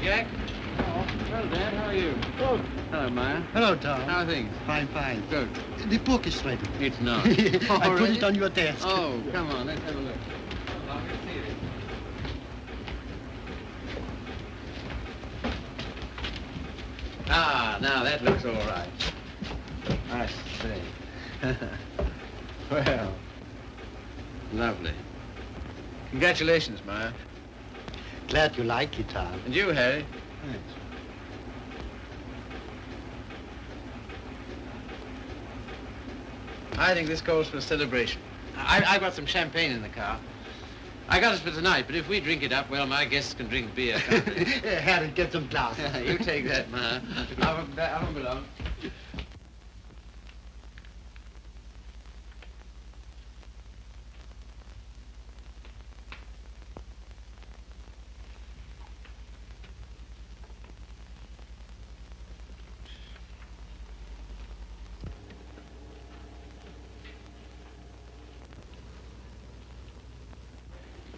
Jack. Oh, Hello, Dad. How are you? oh. Hello, Maya. Hello, Tom. How are things? Fine, fine. Good. The book is ready. It's not. I put Already? it on your desk. Oh, come on. Let's have a look. Well, let's see it. Ah, now that looks all right. I see. Well, lovely. Congratulations, Maya. Glad you like it, Tom. And you, Harry. Thanks. I think this calls for a celebration. I got some champagne in the car. I got it for tonight, but if we drink it up, well, my guests can drink beer, can't they? Harry, get some glasses. You take that, Maya. I won't be long.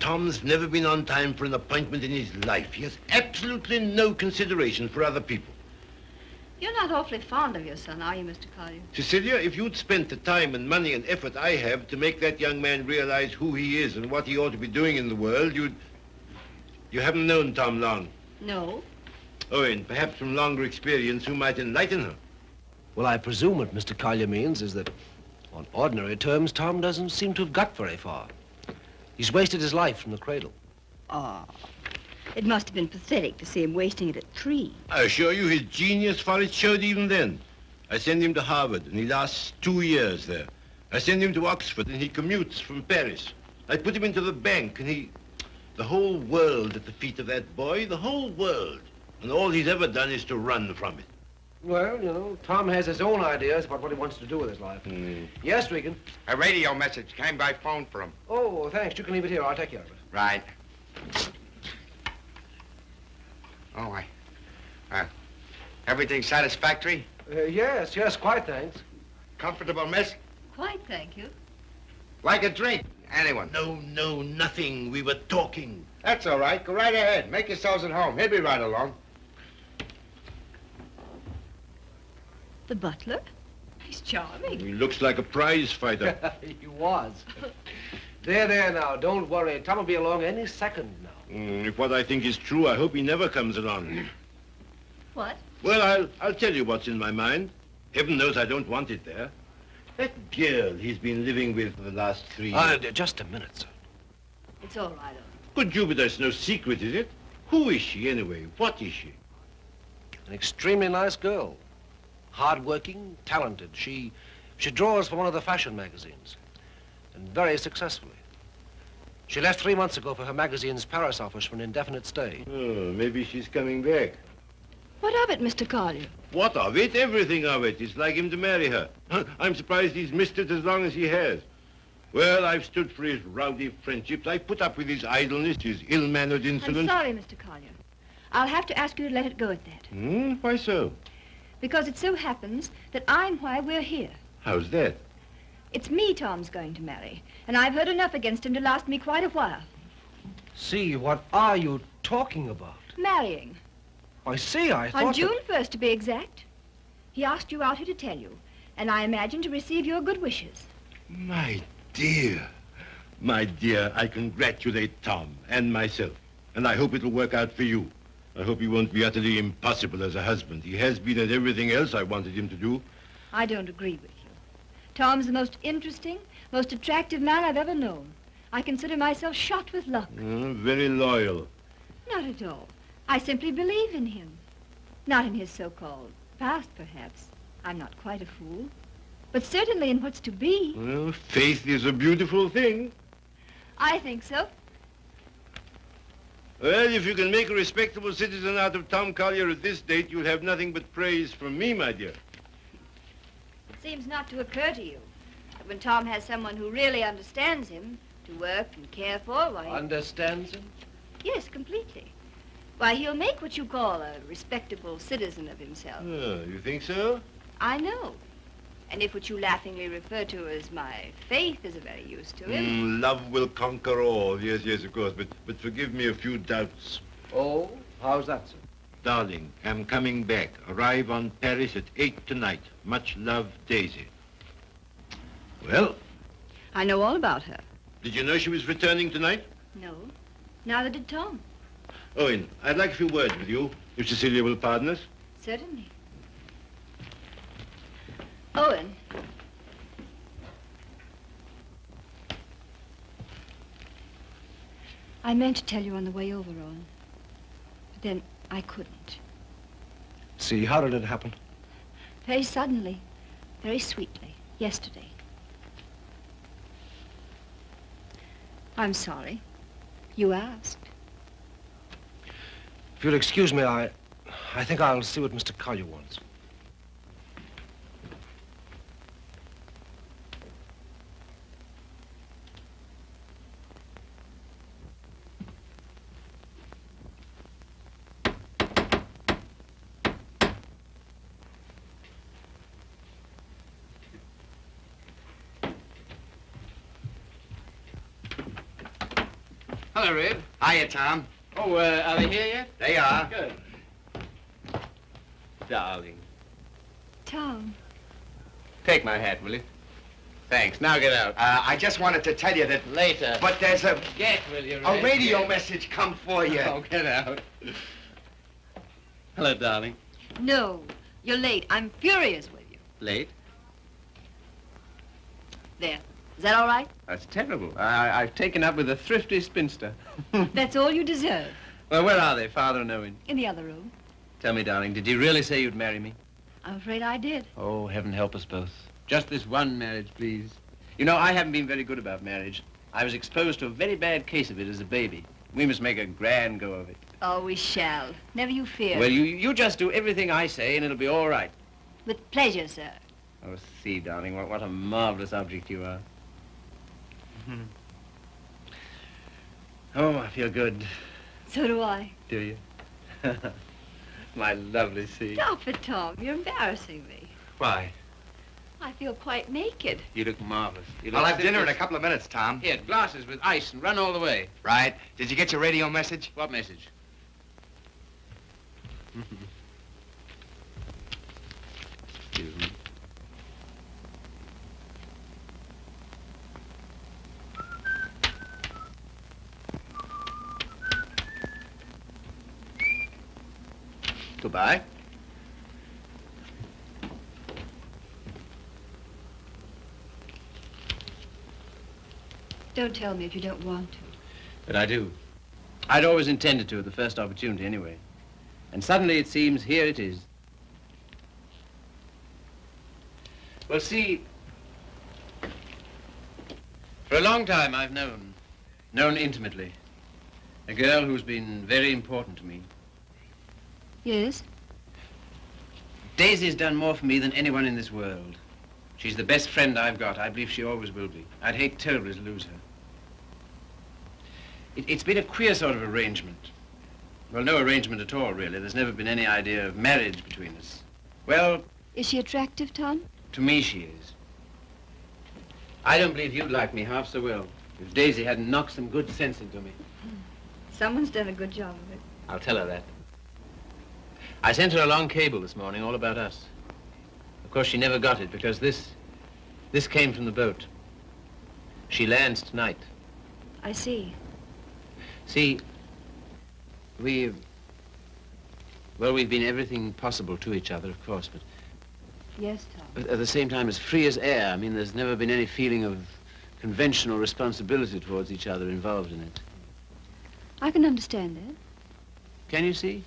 Tom's never been on time for an appointment in his life. He has absolutely no consideration for other people. You're not awfully fond of your son, are you, Mr. Collier? Cecilia, if you'd spent the time and money and effort I have to make that young man realize who he is and what he ought to be doing in the world, You haven't known Tom long. No. Oh, and perhaps from longer experience you might enlighten her. Well, I presume what Mr. Collier means is that, on ordinary terms, Tom doesn't seem to have got very far. He's wasted his life from the cradle. Oh, it must have been pathetic to see him wasting it at 3. I assure you his genius for it showed even then. I send him to Harvard, and he lasts 2 years there. I send him to Oxford, and he commutes from Paris. I put him into the bank, and the whole world at the feet of that boy, the whole world. And all he's ever done is to run from it. Well, you know, Tom has his own ideas about what he wants to do with his life. Yes, Regan? A radio message came by phone for him. Oh, thanks. You can leave it here. I'll take care of it. Right. Oh, everything satisfactory? Yes, quite, thanks. Comfortable, miss? Quite, thank you. Like a drink? Anyone? No, nothing. We were talking. That's all right. Go right ahead. Make yourselves at home. He'll be right along. The butler? He's charming. He looks like a prize fighter. He was. There now. Don't worry. Tom will be along any second now. If what I think is true, I hope he never comes along. What? Well, I'll tell you what's in my mind. Heaven knows I don't want it there. That girl he's been living with for the last 3 years. Just a minute, sir. It's all right, Owen. Good Jupiter, it's no secret, is it? Who is she, anyway? What is she? An extremely nice girl. Hard-working, talented. She draws for one of the fashion magazines. And very successfully. She left 3 months ago for her magazine's Paris office for an indefinite stay. Oh, maybe she's coming back. What of it, Mr. Collier? What of it? Everything of it. It's like him to marry her. I'm surprised he's missed it as long as he has. Well, I've stood for his rowdy friendships. I put up with his idleness, his ill-mannered insolence. I'm sorry, Mr. Collier. I'll have to ask you to let it go at that. Why so? Because it so happens that I'm why we're here. How's that? It's me Tom's going to marry, and I've heard enough against him to last me quite a while. See, what are you talking about? Marrying. I see, I thought On June 1st, to be exact. He asked you out here to tell you, and I imagine to receive your good wishes. My dear, I congratulate Tom and myself, and I hope it'll work out for you. I hope he won't be utterly impossible as a husband. He has been at everything else I wanted him to do. I don't agree with you. Tom's the most interesting, most attractive man I've ever known. I consider myself shot with luck. Very loyal. Not at all. I simply believe in him. Not in his so-called past, perhaps. I'm not quite a fool. But certainly in what's to be. Well, faith is a beautiful thing. I think so. Well, if you can make a respectable citizen out of Tom Collier at this date, you'll have nothing but praise from me, my dear. It seems not to occur to you that when Tom has someone who really understands him to work and care for, why... Understands him? Yes, completely. Why, he'll make what you call a respectable citizen of himself. Oh, you think so? I know. And if what you laughingly refer to as my faith is of any use to him... Love will conquer all. Yes, of course. But forgive me a few doubts. Oh, how's that, sir? Darling, I'm coming back. Arrive on Paris at 8 tonight. Much love, Daisy. Well, I know all about her. did you know she was returning tonight? No. Neither did Tom. Owen, I'd like a few words with you, if Cecilia will pardon us. Certainly. Owen. I meant to tell you on the way over, Owen. But then I couldn't. See, how did it happen? Very suddenly, very sweetly, yesterday. I'm sorry. You asked. If you'll excuse me, I think I'll see what Mr. Collier wants. Hello, Red. Hiya, Tom. Oh, are they here yet? They are. Good. Darling. Tom. Take my hat, will you? Thanks. Now get out. I just wanted to tell you that... Later. But there's a Get, will you, Red? radio Get. message come for you. Oh, get out. Hello, darling. No, you're late. I'm furious with you. Late? There. Is that all right? That's terrible. I've taken up with a thrifty spinster. That's all you deserve. Well, where are they, Father and Owen? In the other room. Tell me, darling, did you really say you'd marry me? I'm afraid I did. Oh, heaven help us both. Just this one marriage, please. You know, I haven't been very good about marriage. I was exposed to a very bad case of it as a baby. We must make a grand go of it. Oh, we shall. Never you fear. Well, you just do everything I say, and it'll be all right. With pleasure, sir. Oh, see, darling, what a marvelous object you are. Oh, I feel good. So do I. Do you? My lovely sea. Stop it, Tom. You're embarrassing me. Why? I feel quite naked. You look marvelous. You I'll look have dinner in a simply- couple of minutes, Tom. Here, glasses with ice and run all the way. Right. Did you get your radio message? What message? Excuse me. Goodbye. Don't tell me if you don't want to. But I do. I'd always intended to at the first opportunity anyway. And suddenly it seems here it is. Well, see, for a long time I've known intimately, a girl who's been very important to me. Yes? Daisy's done more for me than anyone in this world. She's the best friend I've got. I believe she always will be. I'd hate terribly to lose her. It's been a queer sort of arrangement. Well, no arrangement at all, really. There's never been any idea of marriage between us. Well, Is she attractive, Tom? to me she is. I don't believe you'd like me half so well if Daisy hadn't knocked some good sense into me. Someone's done a good job of it. I'll tell her that. I sent her a long cable this morning all about us. Of course, she never got it because this came from the boat. She lands tonight. I see. See, we've been everything possible to each other, of course, but Yes, Tom. at the same time as free as air. I mean, there's never been any feeling of conventional responsibility towards each other involved in it. I can understand that. Can you see?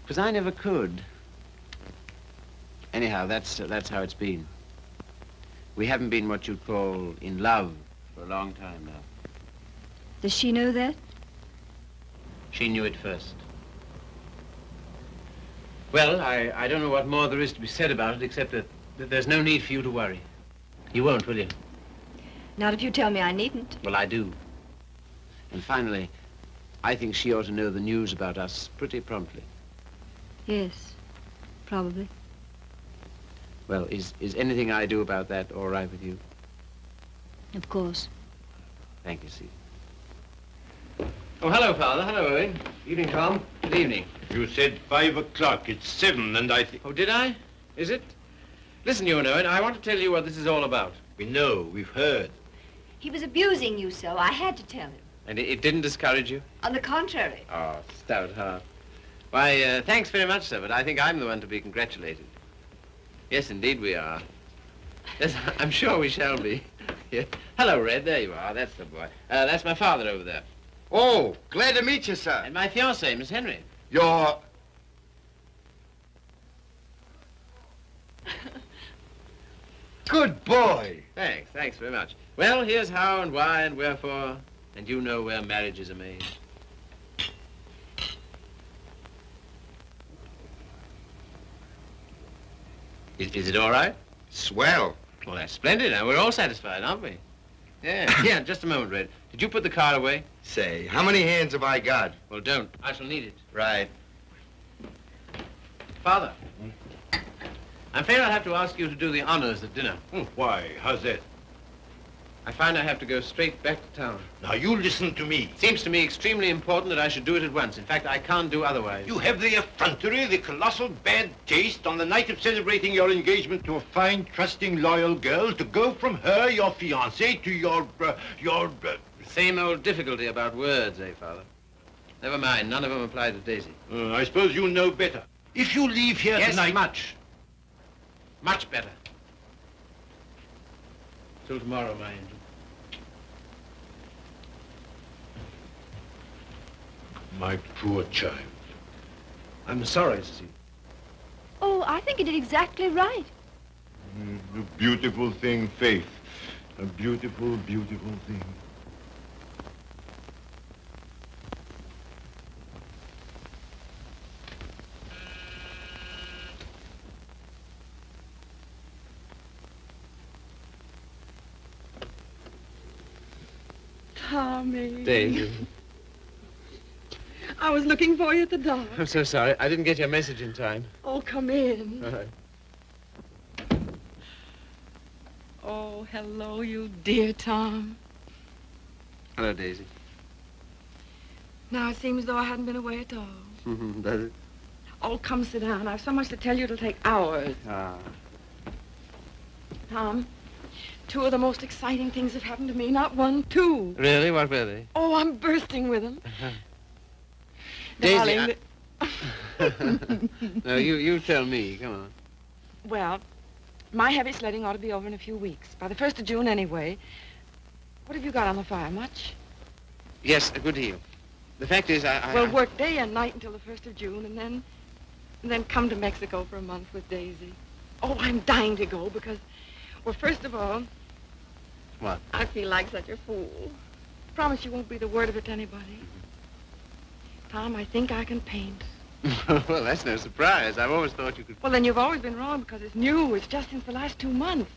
Because I never could. Anyhow, that's how it's been. We haven't been what you'd call in love for a long time now. Does she know that? She knew it first. Well, I don't know what more there is to be said about it, except that there's no need for you to worry. You won't, will you? Not if you tell me I needn't. Well, I do. And finally, I think she ought to know the news about us pretty promptly. Yes, probably. Well, is anything I do about that all right with you? Of course. Thank you, Steve. Oh, hello, Father. Hello, Owen. Evening, Tom. Good evening. You said 5 o'clock. It's 7, and I think... Oh, did I? Is it? Listen, you know it. I want to tell you what this is all about. We know. We've heard. He was abusing you so. I had to tell him. And it didn't discourage you? On the contrary. Oh, stout heart. Why, thanks very much, sir, but I think I'm the one to be congratulated. Yes, indeed we are. Yes, I'm sure we shall be. Yeah. Hello, Red. There you are. That's the boy. That's my father over there. Oh, glad to meet you, sir. And my fiancée, Miss Henry. You're... Good boy. Thanks very much. Well, here's how and why and wherefore, and you know where marriages are made. Is it all right? Swell. Well, that's splendid. Now, we're all satisfied, aren't we? Yeah, yeah, just a moment, Red. Did you put the car away? Say, how many hands have I got? Well, don't. I shall need it. Right. Father, I'm afraid I'll have to ask you to do the honors at dinner. Why? How's that? I find I have to go straight back to town. Now, you listen to me. It seems to me extremely important that I should do it at once. In fact, I can't do otherwise. You have the effrontery, the colossal bad taste on the night of celebrating your engagement to a fine, trusting, loyal girl to go from her, your fiancée, to your... Same old difficulty about words, eh, Father? Never mind. None of them apply to Daisy. I suppose you know better. If you leave here Yes, tonight... much. Much better. Till tomorrow, my angel. My poor child. I'm sorry, Cecile. Oh, I think you did exactly right. A beautiful thing, Faith. A beautiful, beautiful thing. Tommy. Daisy. I was looking for you at the door. I'm so sorry. I didn't get your message in time. Oh, come in. All right. Oh, hello, you dear Tom. Hello, Daisy. Now it seems as though I hadn't been away at all. Does it? Oh, come sit down. I've so much to tell you it'll take hours. Ah. Tom, two of the most exciting things have happened to me. Not one, two. Really? What were they? Oh, I'm bursting with them. Daisy, Darling, No, you tell me. Come on. well, my heavy sledding ought to be over in a few weeks. By the 1st of June, anyway. What have you got on the fire? Much? Yes, a good deal. The fact is, Well, work day and night until the 1st of June, and then come to Mexico for a month with Daisy. Oh, I'm dying to go because, well, first of all... What? I feel like such a fool. Promise you won't breathe a word of it to anybody. Tom, I think I can paint. Well, that's no surprise. I've always thought you could... Well, then you've always been wrong because it's new. It's just since the last 2 months.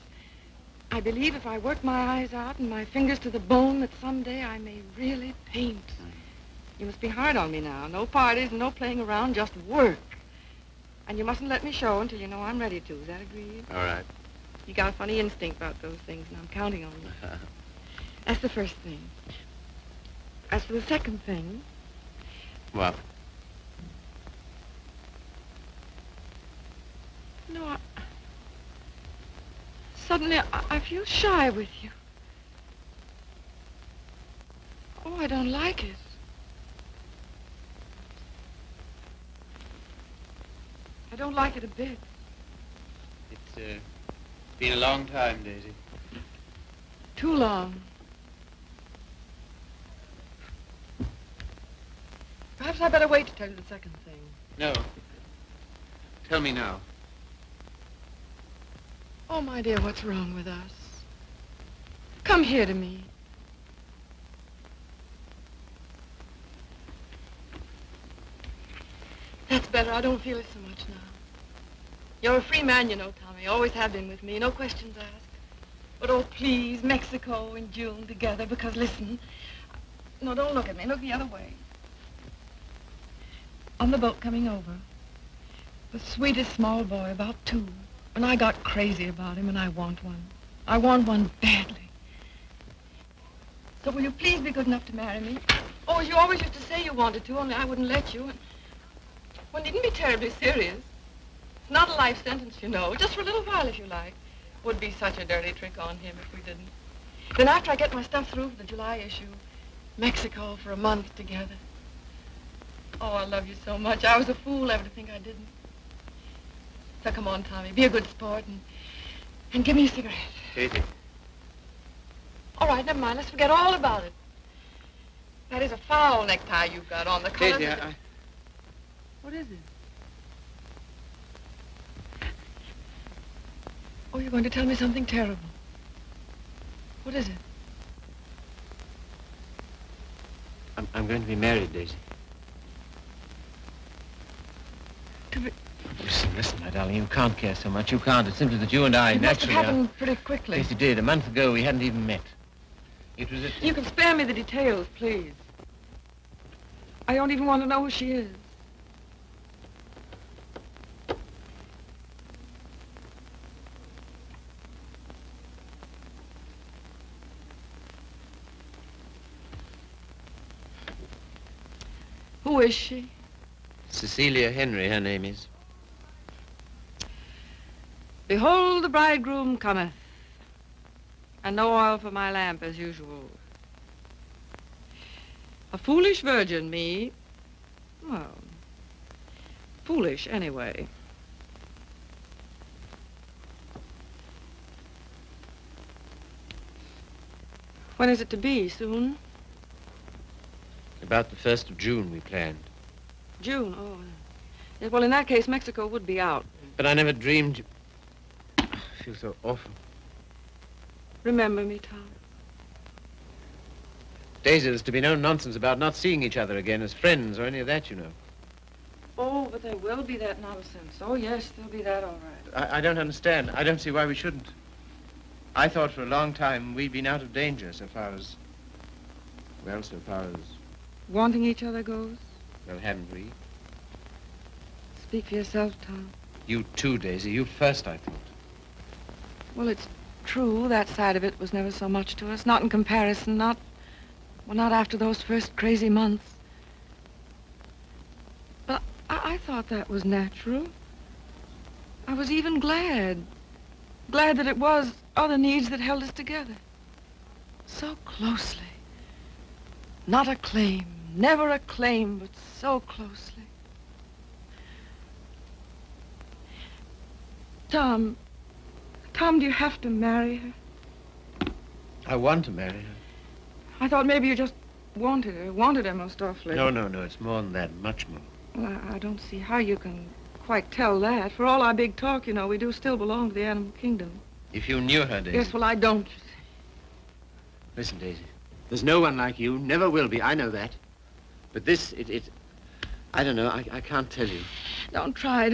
I believe if I work my eyes out and my fingers to the bone that someday I may really paint. You must be hard on me now. No parties and no playing around, just work. And you mustn't let me show until you know I'm ready to. Is that agreed? All right. You got a funny instinct about those things, and I'm counting on you. That's the first thing. As for the second thing... What? No, suddenly I feel shy with you. Oh, I don't like it. I don't like it a bit. It's been a long time, Daisy. Too long. Perhaps I better wait to tell you the second thing. No. Tell me now. Oh, my dear, what's wrong with us? Come here to me. That's better. I don't feel it so much now. You're a free man, you know, Tommy. Always have been with me. No questions asked. But, oh, please, Mexico in June together, because, listen. No, don't look at me. Look the other way. On the boat coming over, the sweetest small boy, about 2. And I got crazy about him, and I want one. I want one badly. So will you please be good enough to marry me? Oh, as you always used to say you wanted to, only I wouldn't let you. One needn't be terribly serious. It's not a life sentence, you know. Just for a little while, if you like. Would be such a dirty trick on him if we didn't. Then after I get my stuff through for the July issue, Mexico for a month together. Oh, I love you so much. I was a fool ever to think I didn't. So come on, Tommy, be a good sport and give me a cigarette. Daisy. All right, never mind. Let's forget all about it. That is a foul necktie you've got on. The colors Daisy, of the- What is it? Oh, you're going to tell me something terrible. What is it? I'm going to be married, Daisy. To be... Listen, my darling, you can't care so much. You can't. It's simply that you and I It must have naturally are... happened pretty quickly. Yes, it did. A month ago, we hadn't even met. It was at... You can spare me the details, please. I don't even want to know who she is. Who is she? Cecilia Henry, her name is. Behold, the bridegroom cometh, and no oil for my lamp as usual. A foolish virgin, me. Well, foolish anyway. When is it to be? Soon? About the 1st of June, we planned. June, oh. Yeah, well, in that case, Mexico would be out. But I never dreamed... I feel so awful. Remember me, Tom. Daisy, there's to be no nonsense about not seeing each other again as friends or any of that, you know. Oh, but there will be that nonsense. Oh, yes, there'll be that, all right. I don't understand. I don't see why we shouldn't. I thought for a long time we'd been out of danger so far as... Well, so far as... Wanting each other goes? Well, haven't we? Speak for yourself, Tom. You too, Daisy. You first, I thought. Well, it's true. That side of it was never so much to us. Not in comparison. Not after those first crazy months. But I thought that was natural. I was even glad. Glad that it was other needs that held us together. So closely. Not a claim. Never a claim, but so closely. Tom, do you have to marry her? I want to marry her. I thought maybe you just wanted her most awfully. No, it's more than that, much more. Well, I don't see how you can quite tell that. For all our big talk, you know, we do still belong to the animal kingdom. If you knew her, Daisy... Yes, well, I don't. Listen, Daisy, there's no one like you, never will be, I know that. But this, I don't know, I can't tell you. Don't try.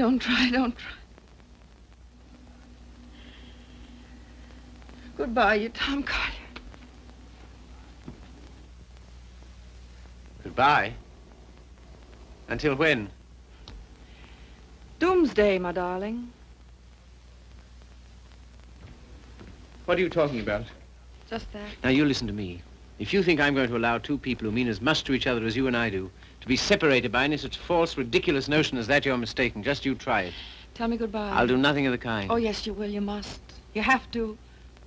Goodbye, you Tom Carter. Goodbye. Until when? Doomsday, my darling. What are you talking about? Just that. Now, you listen to me. If you think I'm going to allow two people who mean as much to each other as you and I do to be separated by any such false, ridiculous notion as that, you're mistaken. Just you try it. Tell me goodbye. I'll do nothing of the kind. Oh, yes, you will. You must. You have to.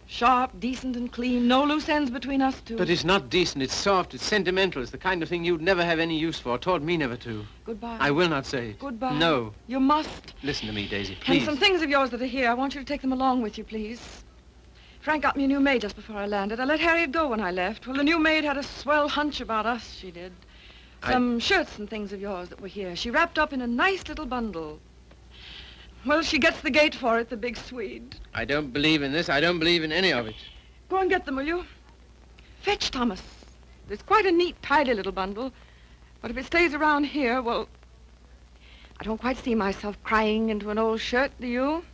Sharp, decent, and clean. No loose ends between us two. But it's not decent. It's soft. It's sentimental. It's the kind of thing you'd never have any use for. Taught me never to. Goodbye. I will not say it. Goodbye. No. You must. Listen to me, Daisy, please. And some things of yours that are here, I want you to take them along with you, please. Frank got me a new maid just before I landed. I let Harriet go when I left. Well, the new maid had a swell hunch about us, she did. Some shirts and things of yours that were here. She wrapped up in a nice little bundle. Well, she gets the gate for it, the big Swede. I don't believe in this. I don't believe in any of it. Go and get them, will you? Fetch Thomas. It's quite a neat, tidy little bundle. But if it stays around here, well, I don't quite see myself crying into an old shirt, do you?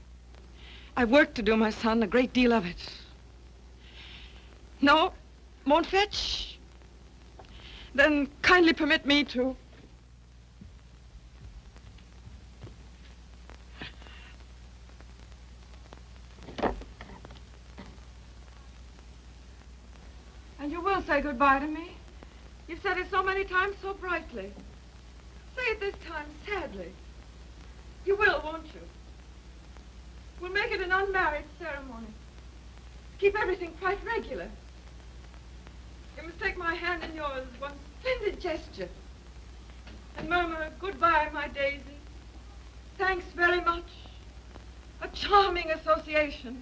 I've work to do, my son, a great deal of it. No? Won't fetch? Then kindly permit me to. And you will say goodbye to me? You've said it so many times so brightly. Say it this time sadly. You will, won't you? We'll make it an unmarried ceremony. Keep everything quite regular. You must take my hand in yours, one splendid gesture, and murmur, goodbye, my Daisy. Thanks very much. A charming association.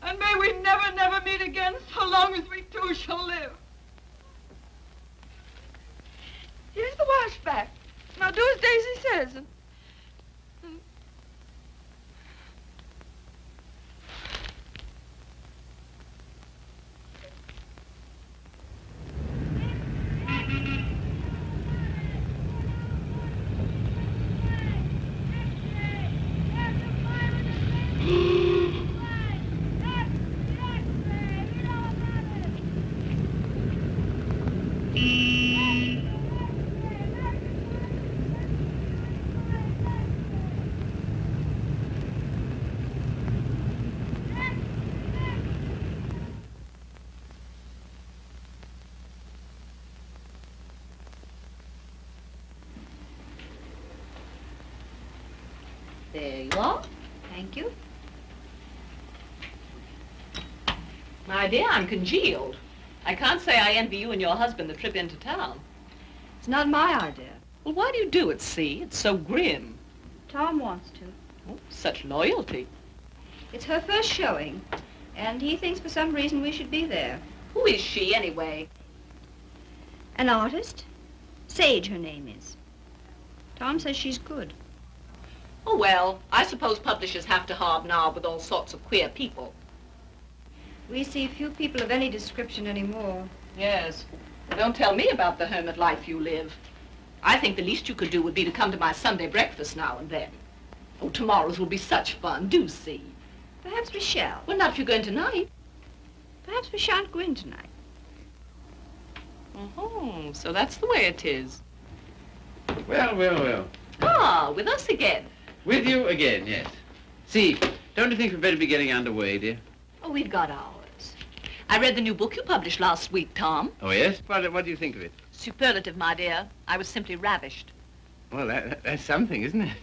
And may we never, never meet again so long as we two shall live. Here's the wash back. Now do as Daisy says. And There you are. Thank you. My dear, I'm congealed. I can't say I envy you and your husband the trip into town. It's not my idea. Well, why do you do it, see? It's so grim. Tom wants to. Oh, such loyalty. It's her first showing, and he thinks for some reason we should be there. Who is she, anyway? An artist? Sage, her name is. Tom says she's good. Oh, well, I suppose publishers have to hobnob with all sorts of queer people. We see few people of any description anymore. Yes. Well, don't tell me about the hermit life you live. I think the least you could do would be to come to my Sunday breakfast now and then. Oh, tomorrow's will be such fun. Do see. Perhaps we shall. Well, not if you're going tonight. Perhaps we shan't go in tonight. Oh, so that's the way it is. Well, well, well. Ah, with us again. With you again, yes. See, don't you think we'd better be getting underway, dear? Oh, we've got ours. I read the new book you published last week, Tom. Oh, yes? What do you think of it? Superlative, my dear. I was simply ravished. Well, that's something, isn't it?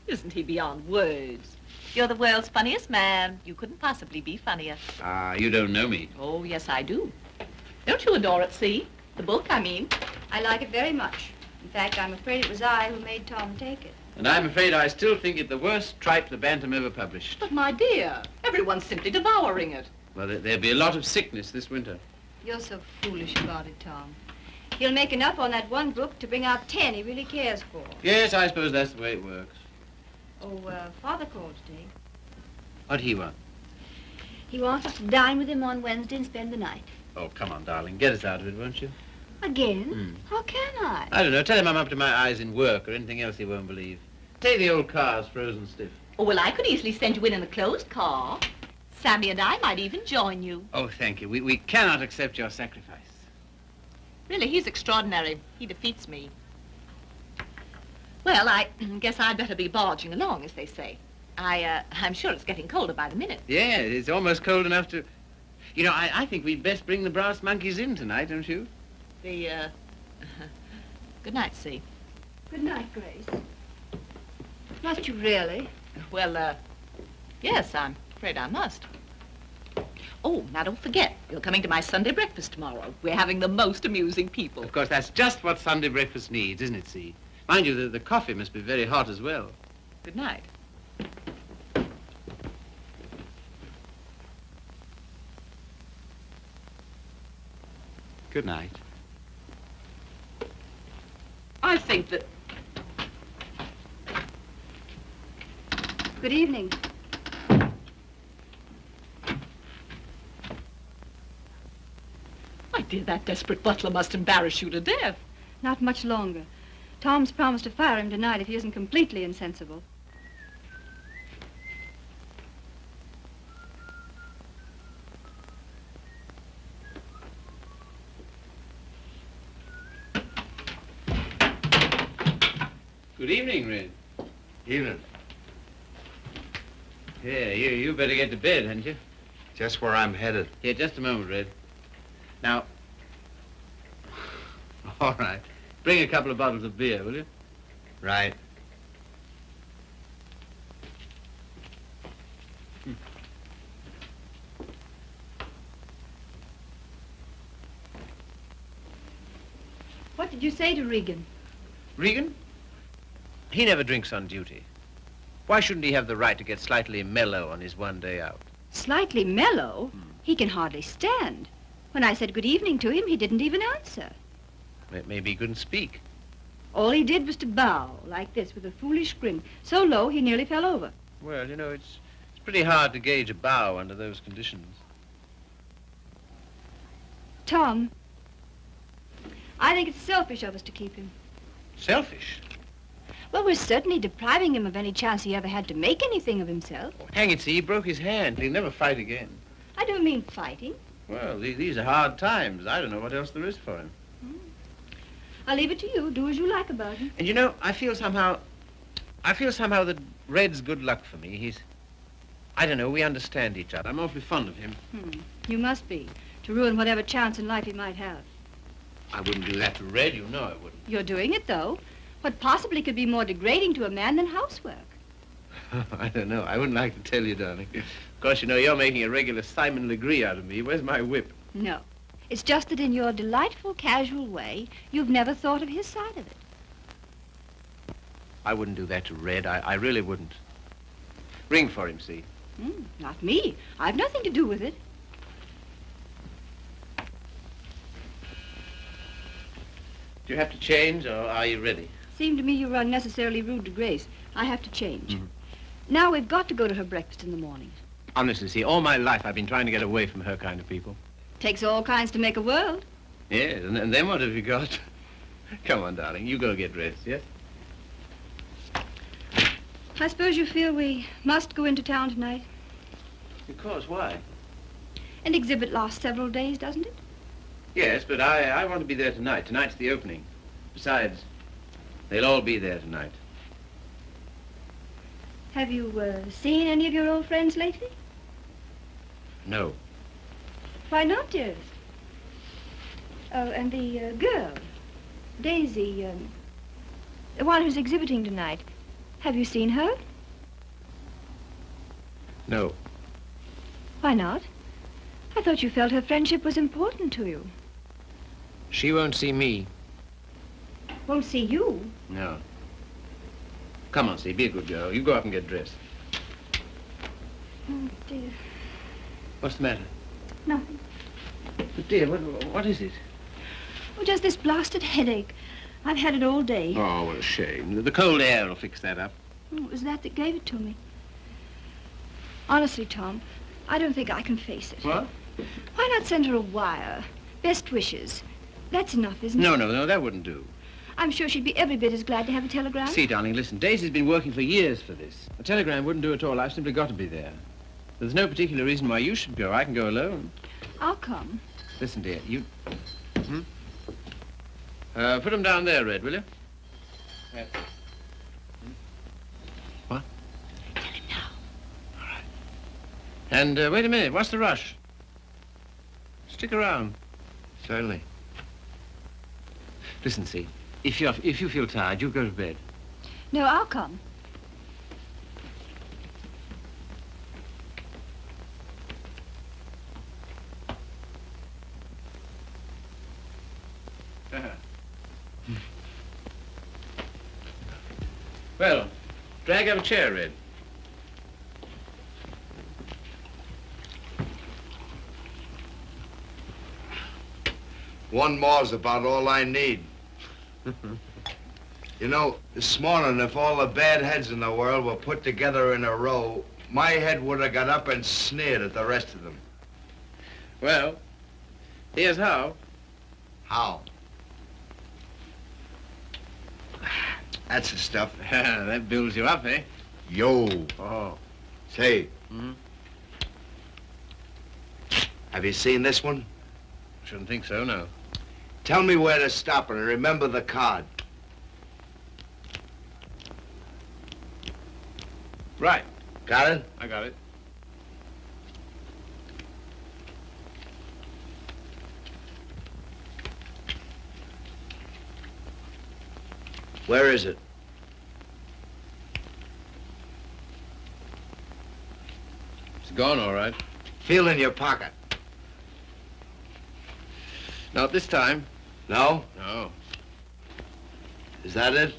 Isn't he beyond words? You're the world's funniest man. You couldn't possibly be funnier. Ah, you don't know me. Oh, yes, I do. Don't you adore it, see? The book, I mean. I like it very much. In fact, I'm afraid it was I who made Tom take it. And I'm afraid I still think it the worst tripe the Bantam ever published. But, my dear, everyone's simply devouring it. Well, there'll be a lot of sickness this winter. You're so foolish about it, Tom. He'll make enough on that one book to bring out 10 he really cares for. Yes, I suppose that's the way it works. Oh, Father called today. What'd he want? He wants us to dine with him on Wednesday and spend the night. Oh, come on, darling. Get us out of it, won't you? Again? How can I? I don't know. Tell him I'm up to my eyes in work or anything else he won't believe. Say the old car's frozen stiff. Oh, well, I could easily send you in a closed car. Sammy and I might even join you. Oh, thank you. We cannot accept your sacrifice. Really, he's extraordinary. He defeats me. Well, I guess I'd better be barging along, as they say. I'm sure it's getting colder by the minute. Yeah, it's almost cold enough to... You know, I think we'd best bring the brass monkeys in tonight, don't you? Good night, See. Good night, Grace. Must you really? Well, yes, I'm afraid I must. Oh, now don't forget, you're coming to my Sunday breakfast tomorrow. We're having the most amusing people. Of course, that's just what Sunday breakfast needs, isn't it, See? Mind you, the coffee must be very hot as well. Good night. Good night. I think that... Good evening. My dear, that desperate butler must embarrass you to death. Not much longer. Tom's promised to fire him tonight if he isn't completely insensible. Good evening, Red. Evening. Yeah, you better get to bed, hadn't you? Just where I'm headed. Here, just a moment, Red. Now... All right. Bring a couple of bottles of beer, will you? Right. What did you say to Regan? Regan? He never drinks on duty. Why shouldn't he have the right to get slightly mellow on his one day out? Slightly mellow? He can hardly stand. When I said good evening to him, he didn't even answer. Maybe he couldn't speak. All he did was to bow, like this, with a foolish grin, so low he nearly fell over. Well, you know, it's pretty hard to gauge a bow under those conditions. Tom, I think it's selfish of us to keep him. Selfish? Well, we're certainly depriving him of any chance he ever had to make anything of himself. Oh, hang it, see, he broke his hand. He'll never fight again. I don't mean fighting. Well, these are hard times. I don't know what else there is for him. I'll leave it to you. Do as you like about him. And you know, I feel somehow that Red's good luck for me. I don't know, we understand each other. I'm awfully fond of him. You must be, to ruin whatever chance in life he might have. I wouldn't do that to Red, you know I wouldn't. You're doing it, though. What possibly could be more degrading to a man than housework? I don't know. I wouldn't like to tell you, darling. Of course, you know, you're making a regular Simon Legree out of me. Where's my whip? No. It's just that in your delightful, casual way, you've never thought of his side of it. I wouldn't do that to Red. I really wouldn't. Ring for him, see? Not me. I've nothing to do with it. Do you have to change, or are you ready? Seemed to me you were unnecessarily rude to Grace. I have to change. Now we've got to go to her breakfast in the morning. Honestly, see, all my life I've been trying to get away from her kind of people. Takes all kinds to make a world. Yes, and then what have you got? Come on, darling, you go get dressed, yes? I suppose you feel we must go into town tonight. Of course, why? An exhibit lasts several days, doesn't it? Yes, but I want to be there tonight. Tonight's the opening. Besides, they'll all be there tonight. Have you seen any of your old friends lately? No. Why not, dearest? Oh, and the girl, Daisy, the one who's exhibiting tonight. Have you seen her? No. Why not? I thought you felt her friendship was important to you. She won't see me. Won't see you? No. Come on, see, be a good girl. You go up and get dressed. Oh, dear. What's the matter? Nothing. But dear, what is it? Oh, just this blasted headache. I've had it all day. Oh, what a shame. The cold air will fix that up. Oh, it was that gave it to me. Honestly, Tom, I don't think I can face it. What? Why not send her a wire? Best wishes. That's enough, isn't it? No, that wouldn't do. I'm sure she'd be every bit as glad to have a telegram. See, darling, listen, Daisy's been working for years for this. A telegram wouldn't do at all. I've simply got to be there. There's no particular reason why you should go. I can go alone. I'll come. Listen, dear, you... put them down there, Red, will you? Yes. What? Tell him now. All right. And wait a minute. What's the rush? Stick around. Certainly. Listen, see, if you feel tired, you go to bed. No, I'll come. Well, drag up a chair, Red. One more's about all I need. You know, this morning, if all the bad heads in the world were put together in a row, my head would have got up and sneered at the rest of them. Well, here's how. How? That's the stuff. That builds you up, eh? Yo. Oh. Say, Mm-hmm. have you seen this one? Shouldn't think so, no. Tell me where to stop and remember the card. Right. Got it? I got it. Where is it? It's gone, all right. Feel in your pocket. Not this time. No? No. Is that it?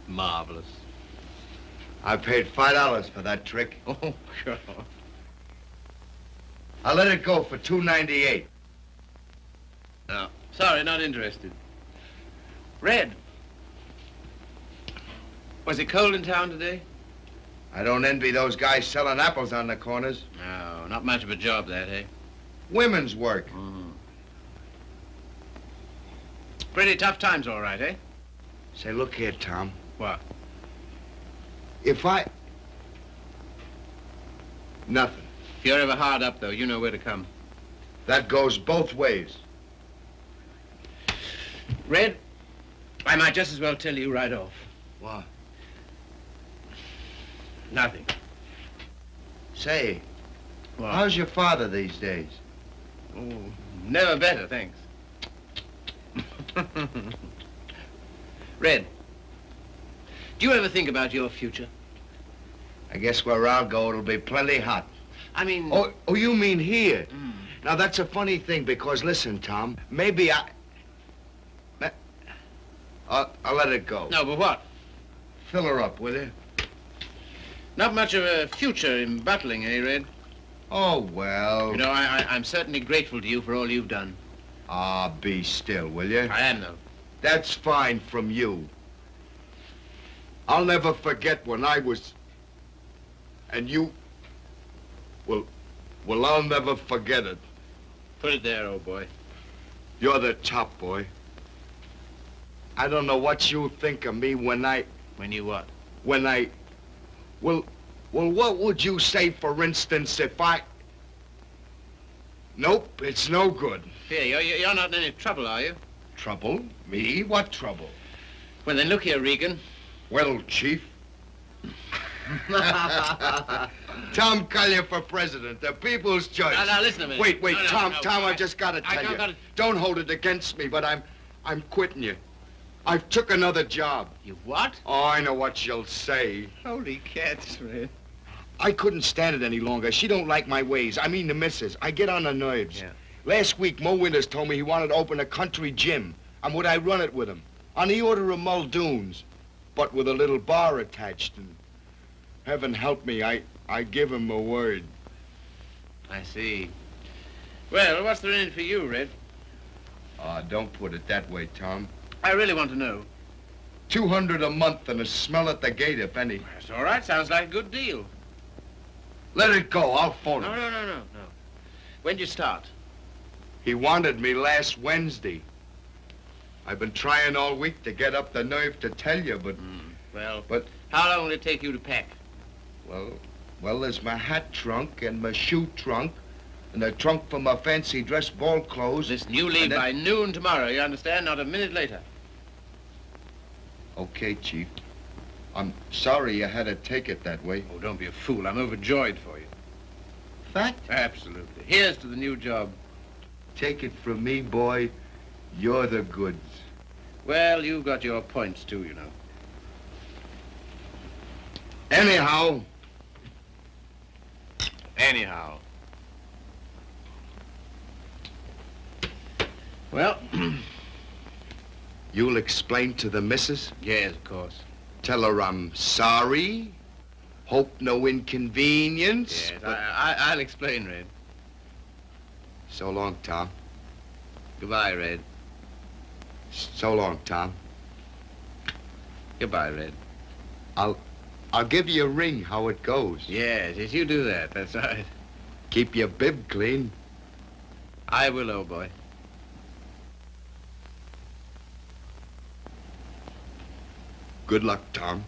Marvelous. I paid $5 for that trick. Oh, sure. I'll let it go for $2.98. No, sorry, not interested. Red. Was it cold in town today? I don't envy those guys selling apples on the corners. No, not much of a job, that, eh? Women's work. Pretty tough times, all right, eh? Say, look here, Tom. What? If I... Nothing. If you're ever hard up, though, you know where to come. That goes both ways. Red, I might just as well tell you right off. What? Nothing. Say, What? how's your father these days? Oh, never better, thanks. Red, do you ever think about your future? I guess where I'll go, it'll be plenty hot. I mean... Oh, you mean here? Mm. Now, that's a funny thing, because listen, Tom, maybe I'll let it go. No, but what? Fill her up, will you? Not much of a future in battling, eh, Red? Oh, well. You know, I'm certainly grateful to you for all you've done. Ah, be still, will you? I am, though. That's fine from you. I'll never forget when I was... And you... Well, I'll never forget it. Put it there, old boy. You're the top, boy. I don't know what you think of me when I... When you what? When I... Well, what would you say, for instance, if I... Nope, it's no good. Here, you're not in any trouble, are you? Trouble? Me? What trouble? Well, then look here, Regan. Well, Chief. Tom Collier for president, the people's choice. Now, listen a minute. Wait, No, Tom, I just gotta I tell you. gotta- Don't hold it against me, but I'm quitting you. I've took another job. You what? Oh, I know what you'll say. Holy cats, Red. I couldn't stand it any longer. She don't like my ways. I mean the missus. I get on her nerves. Yeah. Last week, Mo Winters told me he wanted to open a country gym. And would I run it with him? On the order of Muldoon's. But with a little bar attached. And heaven help me, I give him a word. I see. Well, what's there in it for you, Red? Don't put it that way, Tom. I really want to know. $200 a month and a smell at the gate, if any. That's all right. Sounds like a good deal. Let it go. I'll phone No, him. no. When'd you start? He wanted me last Wednesday. I've been trying all week to get up the nerve to tell you, but... Well, But- how long will it take you to pack? Well, there's my hat trunk and my shoe trunk and the trunk for my fancy dress ball clothes. Listen, you leave and then- by noon tomorrow, you understand? Not a minute later. Okay, Chief. I'm sorry you had to take it that way. Oh, don't be a fool. I'm overjoyed for you. Fact? Absolutely. Here's to the new job. Take it from me, boy. You're the goods. Well, you've got your points, too, you know. Anyhow, Well, you'll explain to the missus? yes, of course. Tell her I'm sorry. Hope no inconvenience. Yes, but- I'll explain, Red. So long, Tom. Goodbye, Red. So long, Tom. Goodbye, Red. I'll give you a ring how it goes. Yes, you do that. That's right. Keep your bib clean. I will, old boy. Good luck, Tom.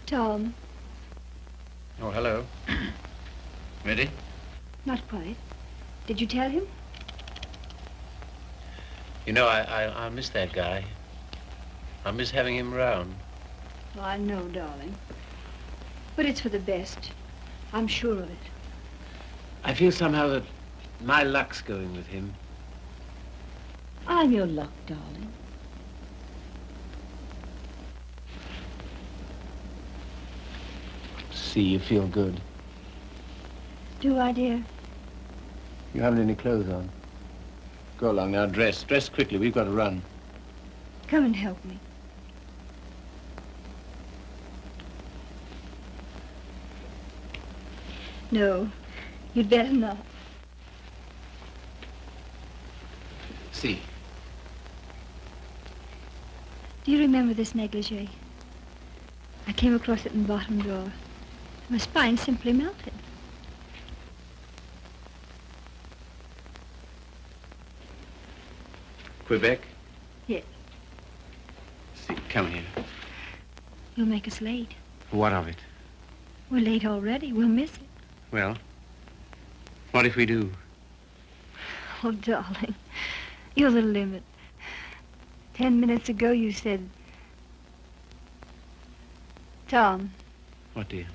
Tom, Oh, hello. Ready? not quite. Did you tell him? You know, I miss that guy. I miss having him around. Oh, I know, darling. But it's for the best. I'm sure of it. I feel somehow that my luck's going with him. I'm your luck, darling. See, you feel good. Do I, dear? You haven't any clothes on. Go along now, dress. Dress quickly, we've got to run. Come and help me. No, you'd better not. See. Do you remember this negligee? I came across it in the bottom drawer. My spine simply melted. Quebec? Yes. See, come here. You'll make us late. What of it? We're late already. We'll miss it. Well, what if we do? Oh, darling, you're the limit. 10 minutes ago you said... Tom, What, dear?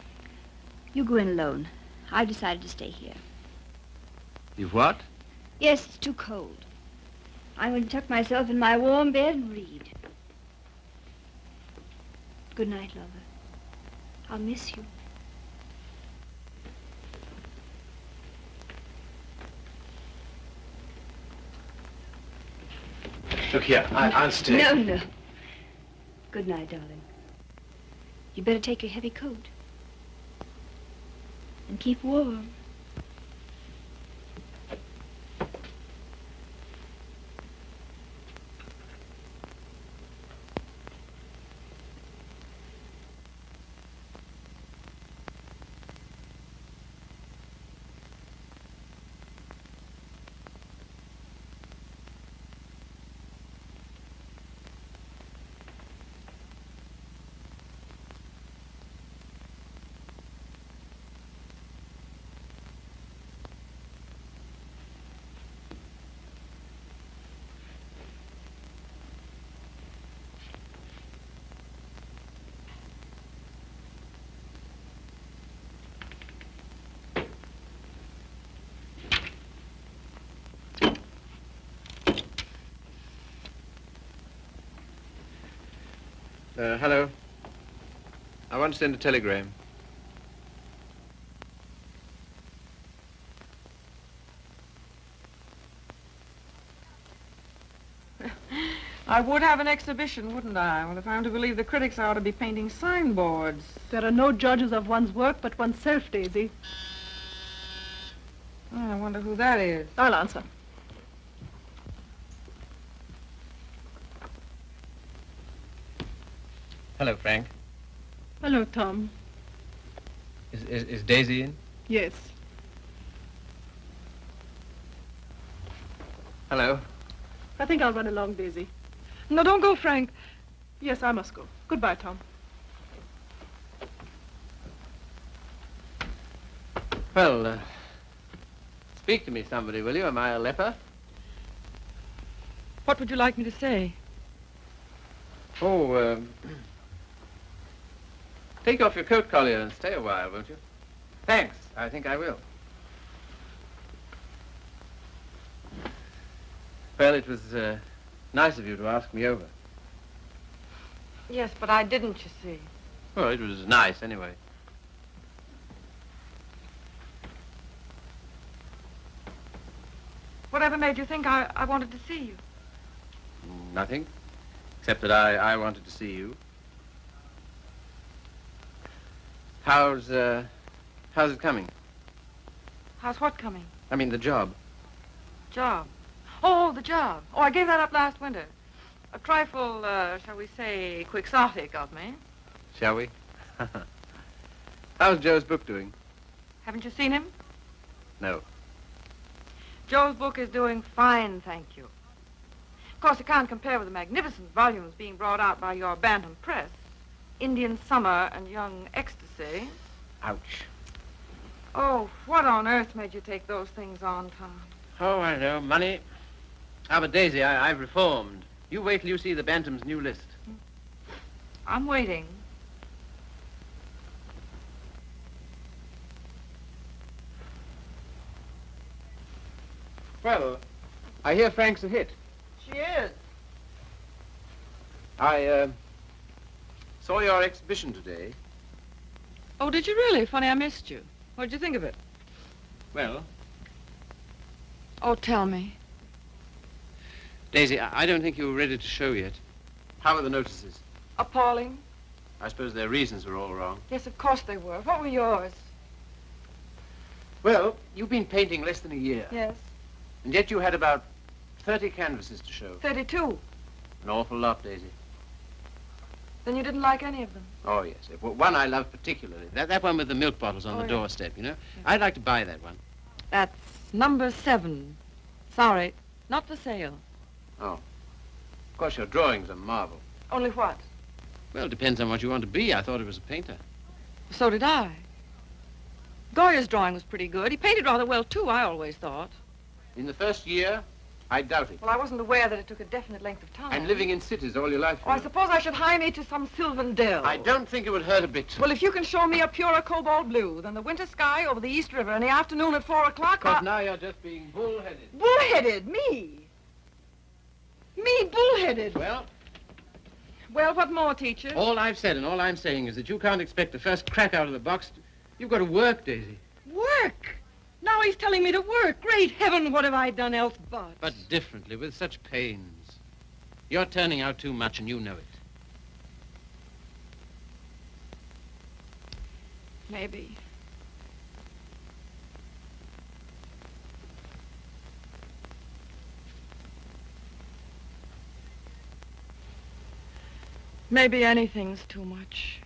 you go in alone. I've decided to stay here. You've what? Yes, it's too cold. I'm going to tuck myself in my warm bed and read. Good night, lover. I'll miss you. Look here, I'll stay. No, no. Good night, darling. You better take your heavy coat. And keep warm. Hello. I want to send a telegram. I would have an exhibition, wouldn't I? Well, if I'm to believe the critics, I ought to be painting signboards. There are no judges of one's work but oneself, Daisy. Oh, I wonder who that is. I'll answer. Hello, Frank. Hello, Tom. Is Daisy in? Yes. Hello. I think I'll run along, Daisy. No, don't go, Frank. Yes, I must go. Goodbye, Tom. Well, speak to me, somebody, will you? Am I a leper? What would you like me to say? Oh, take off your coat collar and stay a while, won't you? Thanks. I think I will. Well, it was nice of you to ask me over. Yes, but I didn't, you see. Well, it was nice, anyway. Whatever made you think I wanted to see you? Nothing, except that I wanted to see you. How's it coming? How's what coming? I mean, the job. Job. Oh, the job. Oh, I gave that up last winter. A trifle, shall we say, quixotic of me. Shall we? How's Joe's book doing? Haven't you seen him? No. Joe's book is doing fine, thank you. Of course, it can't compare with the magnificent volumes being brought out by your Bantam Press. Indian Summer and Young Ecstasy. Ouch. Oh, what on earth made you take those things on, Tom? Oh, I know. Money. Ah, but Daisy, I've reformed. You wait till you see the Bantam's new list. I'm waiting. Well, I hear Frank's a hit. She is. I saw your exhibition today. Oh, did you really? Funny, I missed you. What did you think of it? Well, Oh, tell me. Daisy, I don't think you were ready to show yet. How were the notices? Appalling. I suppose their reasons were all wrong. Yes, of course they were. What were yours? Well, you've been painting less than a year. Yes. And yet you had about 30 canvases to show. 32. An awful lot, Daisy. Then you didn't like any of them. Oh, yes. Well, one I love particularly. That one with the milk bottles on Oh, the yeah. doorstep, you know? I'd like to buy that one. That's number 7. Sorry, not for sale. Oh. Of course, your drawing's a marvel. Only what? Well, it depends on what you want to be. I thought it was a painter. So did I. Goya's drawing was pretty good. He painted rather well, too, I always thought. In the first year, I doubt it. Well, I wasn't aware that it took a definite length of time. And living in cities all your life. Oh, I suppose I should hie me to some sylvan dell. I don't think it would hurt a bit. Well, if you can show me a purer cobalt blue than the winter sky over the East River in the afternoon at 4 o'clock, But now you're just being bullheaded. Bullheaded? Me? Me bullheaded? Well, Well, what more, teacher? all I've said and all I'm saying is that you can't expect the first crack out of the box. You've got to work, Daisy. Work? Now he's telling me to work. Great heaven, what have I done else but? But differently, with such pains. You're turning out too much and you know it. Maybe. Maybe anything's too much.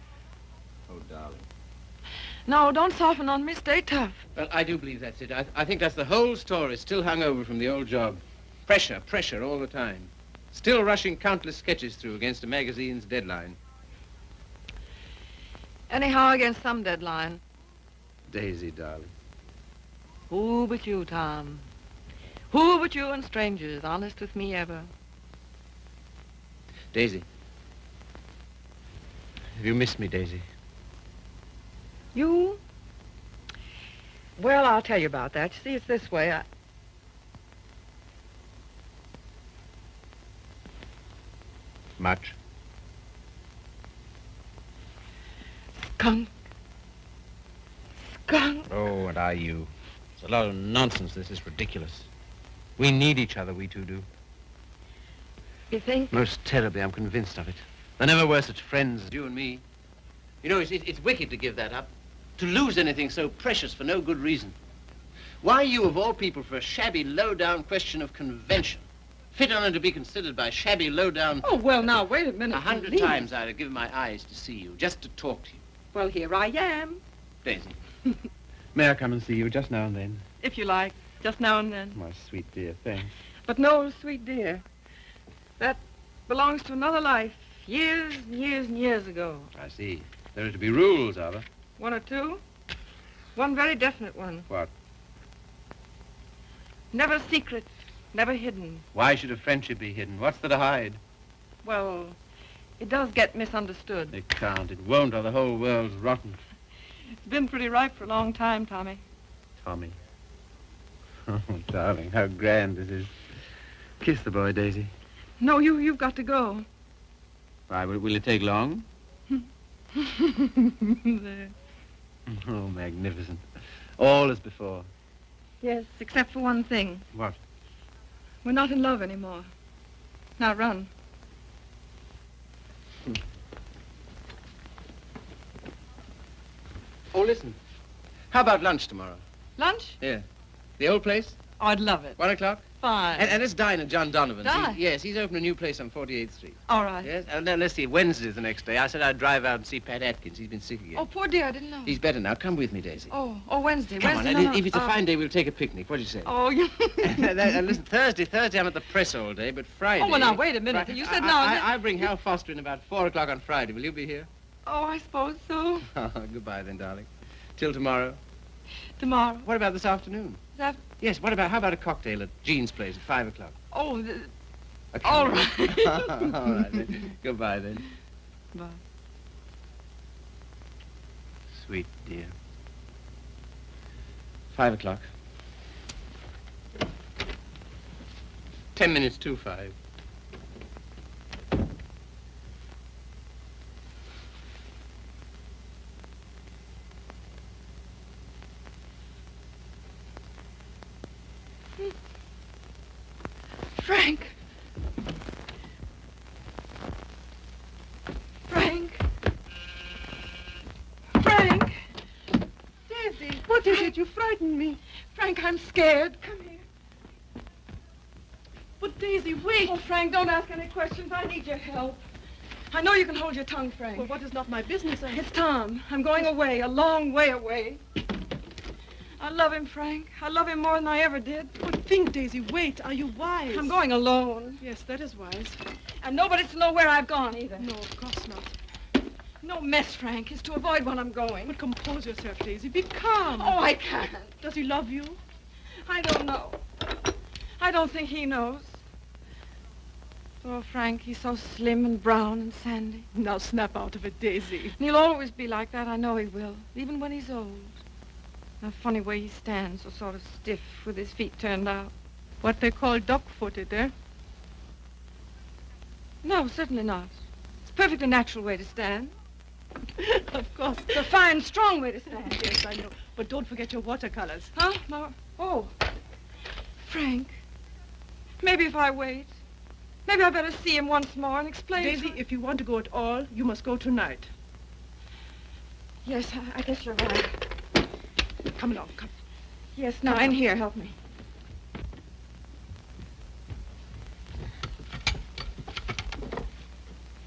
Oh, darling. No, don't soften on me. Stay tough. Well, I do believe that's it. I think that's the whole story, still hung over from the old job. Pressure all the time. Still rushing countless sketches through against a magazine's deadline. Anyhow, against some deadline. Daisy, darling. Who but you, Tom? Who but you and strangers, honest with me ever? Daisy. Have you missed me, Daisy? You? Well, I'll tell you about that. You see, it's this way. Much. Skunk. Skunk. Oh, and are you? It's a lot of nonsense. This is ridiculous. We need each other, we two do. You think? Most terribly, I'm convinced of it. There never were such friends as you and me. You know, it's wicked to give that up. To lose anything so precious for no good reason. Why you, of all people, for a shabby, low-down question of convention? Fit on to be considered by shabby, low-down... Oh, well, now, wait a minute. 100 please. times I'd have given my eyes to see you, just to talk to you. Well, here I am, Daisy, may I come and see you just now and then? if you like, just now and then. My sweet dear, thanks. But no, sweet dear, that belongs to another life, years and years and years ago. I see. There are to be rules, are there? One or two. One very definite one. What? Never secret, never hidden. Why should a friendship be hidden? What's there to hide? Well, it does get misunderstood. It can't. It won't, or the whole world's rotten. It's been pretty ripe for a long time, Tommy. Tommy. Oh, darling, how grand this is. Kiss the boy, Daisy. No, you've got to go. Why, will it take long? There. Oh, magnificent. All as before. Yes, except for one thing. What? We're not in love anymore. Now run. Oh, listen. How about lunch tomorrow? Lunch? Yeah. The old place? Oh, I'd love it. 1 o'clock? Fine. And let's dine at John Donovan's. Dine? Yes, he's opened a new place on 48th Street. All right. Yes? And then let's see, Wednesday's the next day. I said I'd drive out and see Pat Atkins. He's been sick again. Oh, poor dear, I didn't know. He's better now. Come with me, Daisy. Oh, Wednesday. Come on, Wednesday. and No, no. if it's a fine day, we'll take a picnic. What do you say? Oh, you... And listen, Thursday I'm at the press all day, but Friday... Oh, well, now, wait a minute. You said now... I'll bring Hal Foster in about 4 o'clock on Friday. Will you be here? Oh, I suppose so. Goodbye then, darling. Till tomorrow. Tomorrow. What about this afternoon? That... Yes, how about a cocktail at Jean's place at 5 o'clock? Oh, Okay. all right. All right, then. Goodbye, then. Bye. Sweet dear. 5 o'clock. 10 minutes to 5. Frank. Frank. Frank. Daisy, What is it? You frightened me. Frank, I'm scared. Come here. But Daisy, wait. Oh, Frank, don't ask any questions. I need your help. I know you can hold your tongue, Frank. Well, what is not my business? It's Tom. I'm going away, a long way away. I love him, Frank. I love him more than I ever did. But think, Daisy, wait. Are you wise? I'm going alone. Yes, that is wise. And nobody's to know where I've gone, either. No, of course not. No mess, Frank. It's to avoid when I'm going. But compose yourself, Daisy. Be calm. Oh, I can't. Does he love you? I don't know. I don't think he knows. Oh, Frank, he's so slim and brown and sandy. Now snap out of it, Daisy. And he'll always be like that. I know he will, even when he's old. A funny way he stands, so sort of stiff with his feet turned out. What they call duck-footed, eh? No, certainly not. It's a perfectly natural way to stand. Of course. It's a fine, strong way to stand. Yes, I know. But don't forget your watercolors. Huh? No. Oh. Frank, maybe if I wait, maybe I better see him once more and explain. Daisy, if you want to go at all, you must go tonight. Yes, I guess you're right. Come along, come. Yes, now, in here, help me.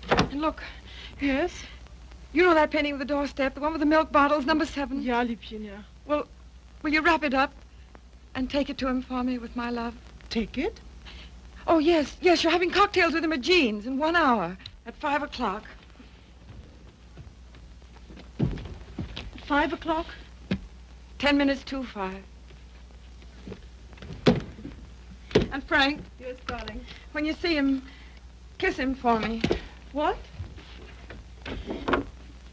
And look, Yes? you know that painting of the doorstep, the one with the milk bottles, number 7? Ja, Liebchen, ja. Well, will you wrap it up and take it to him for me with my love? Take it? Oh, yes, yes, you're having cocktails with him at Jean's in 1 hour at 5 o'clock. 5 o'clock? 10 minutes to 5. And Frank, Yes, darling. when you see him, kiss him for me. What?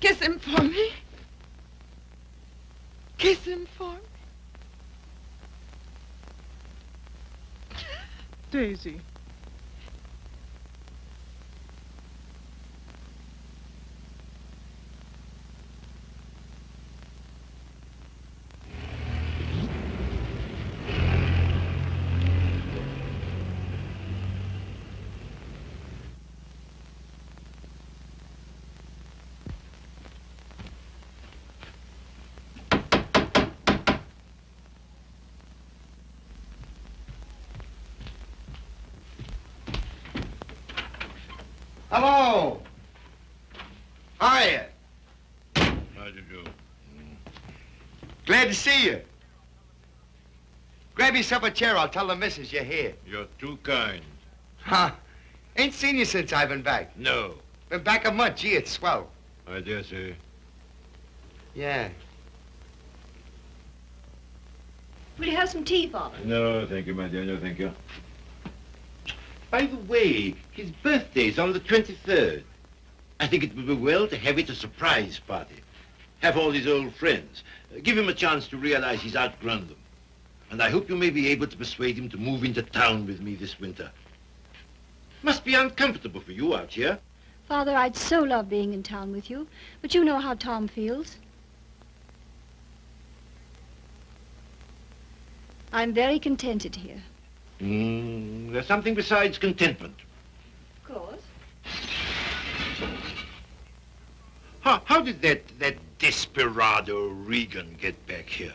Kiss him for me. Kiss him for me. Daisy. Hello. Hiya. How do you do? Glad to see you. Grab yourself a chair. I'll tell the missus you're here. You're too kind. Huh? Ain't seen you since I've been back. No, Been back a month. Gee, it's swell. I dare say. Yeah. Will you have some tea, Father? No, thank you, my dear. No, thank you. By the way, his birthday's on the 23rd. I think it would be well to have it a surprise party. Have all his old friends. Give him a chance to realize he's outgrown them. And I hope you may be able to persuade him to move into town with me this winter. Must be uncomfortable for you out here. Father, I'd so love being in town with you, but you know how Tom feels. I'm very contented here. There's something besides contentment. Of course. How did that desperado Regan get back here?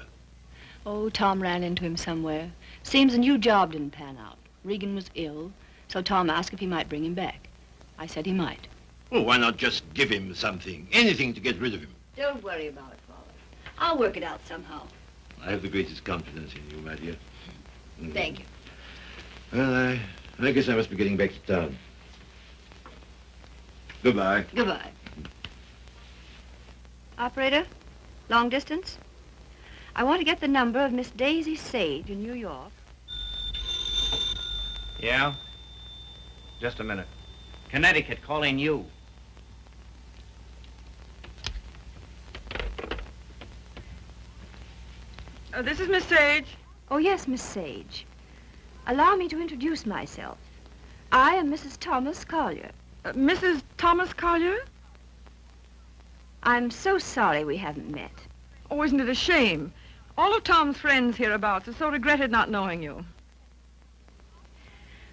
Oh, Tom ran into him somewhere. Seems a new job didn't pan out. Regan was ill, so Tom asked if he might bring him back. I said he might. Well, why not just give him something, anything to get rid of him? Don't worry about it, Father. I'll work it out somehow. I have the greatest confidence in you, my dear. Thank you. Well, I guess I must be getting back to town. Goodbye. Goodbye. Operator, long distance? I want to get the number of Miss Daisy Sage in New York. Yeah? Just a minute. Connecticut, calling you. This is Miss Sage. Oh, yes, Miss Sage. Allow me to introduce myself. I am Mrs. Thomas Collier. Mrs. Thomas Collier? I'm so sorry we haven't met. Oh, isn't it a shame? All of Tom's friends hereabouts have so regretted not knowing you.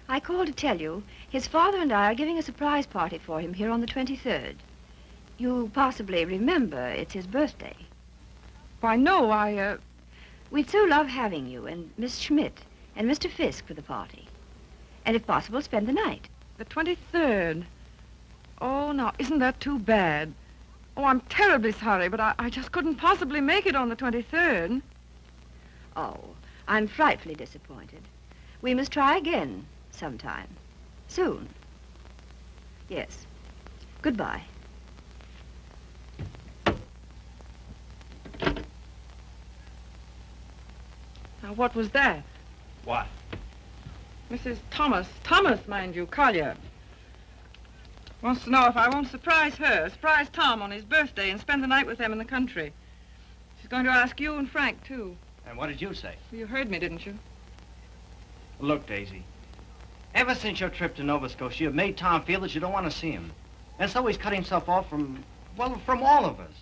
I called to tell you his father and I are giving a surprise party for him here on the 23rd. You possibly remember it's his birthday. Why, no, We'd so love having you and Miss Schmidt and Mr. Fisk for the party. And if possible, spend the night. The 23rd. Oh, now, isn't that too bad? Oh, I'm terribly sorry, but I just couldn't possibly make it on the 23rd. Oh, I'm frightfully disappointed. We must try again sometime. Soon. Yes. Goodbye. Now, what was that? What? Mrs. Thomas, mind you, Collier. Wants to know if I won't surprise Tom on his birthday and spend the night with them in the country. She's going to ask you and Frank, too. And what did you say? You heard me, didn't you? Look, Daisy, ever since your trip to Nova Scotia, you've made Tom feel that you don't want to see him. And so he's cut himself off from all of us.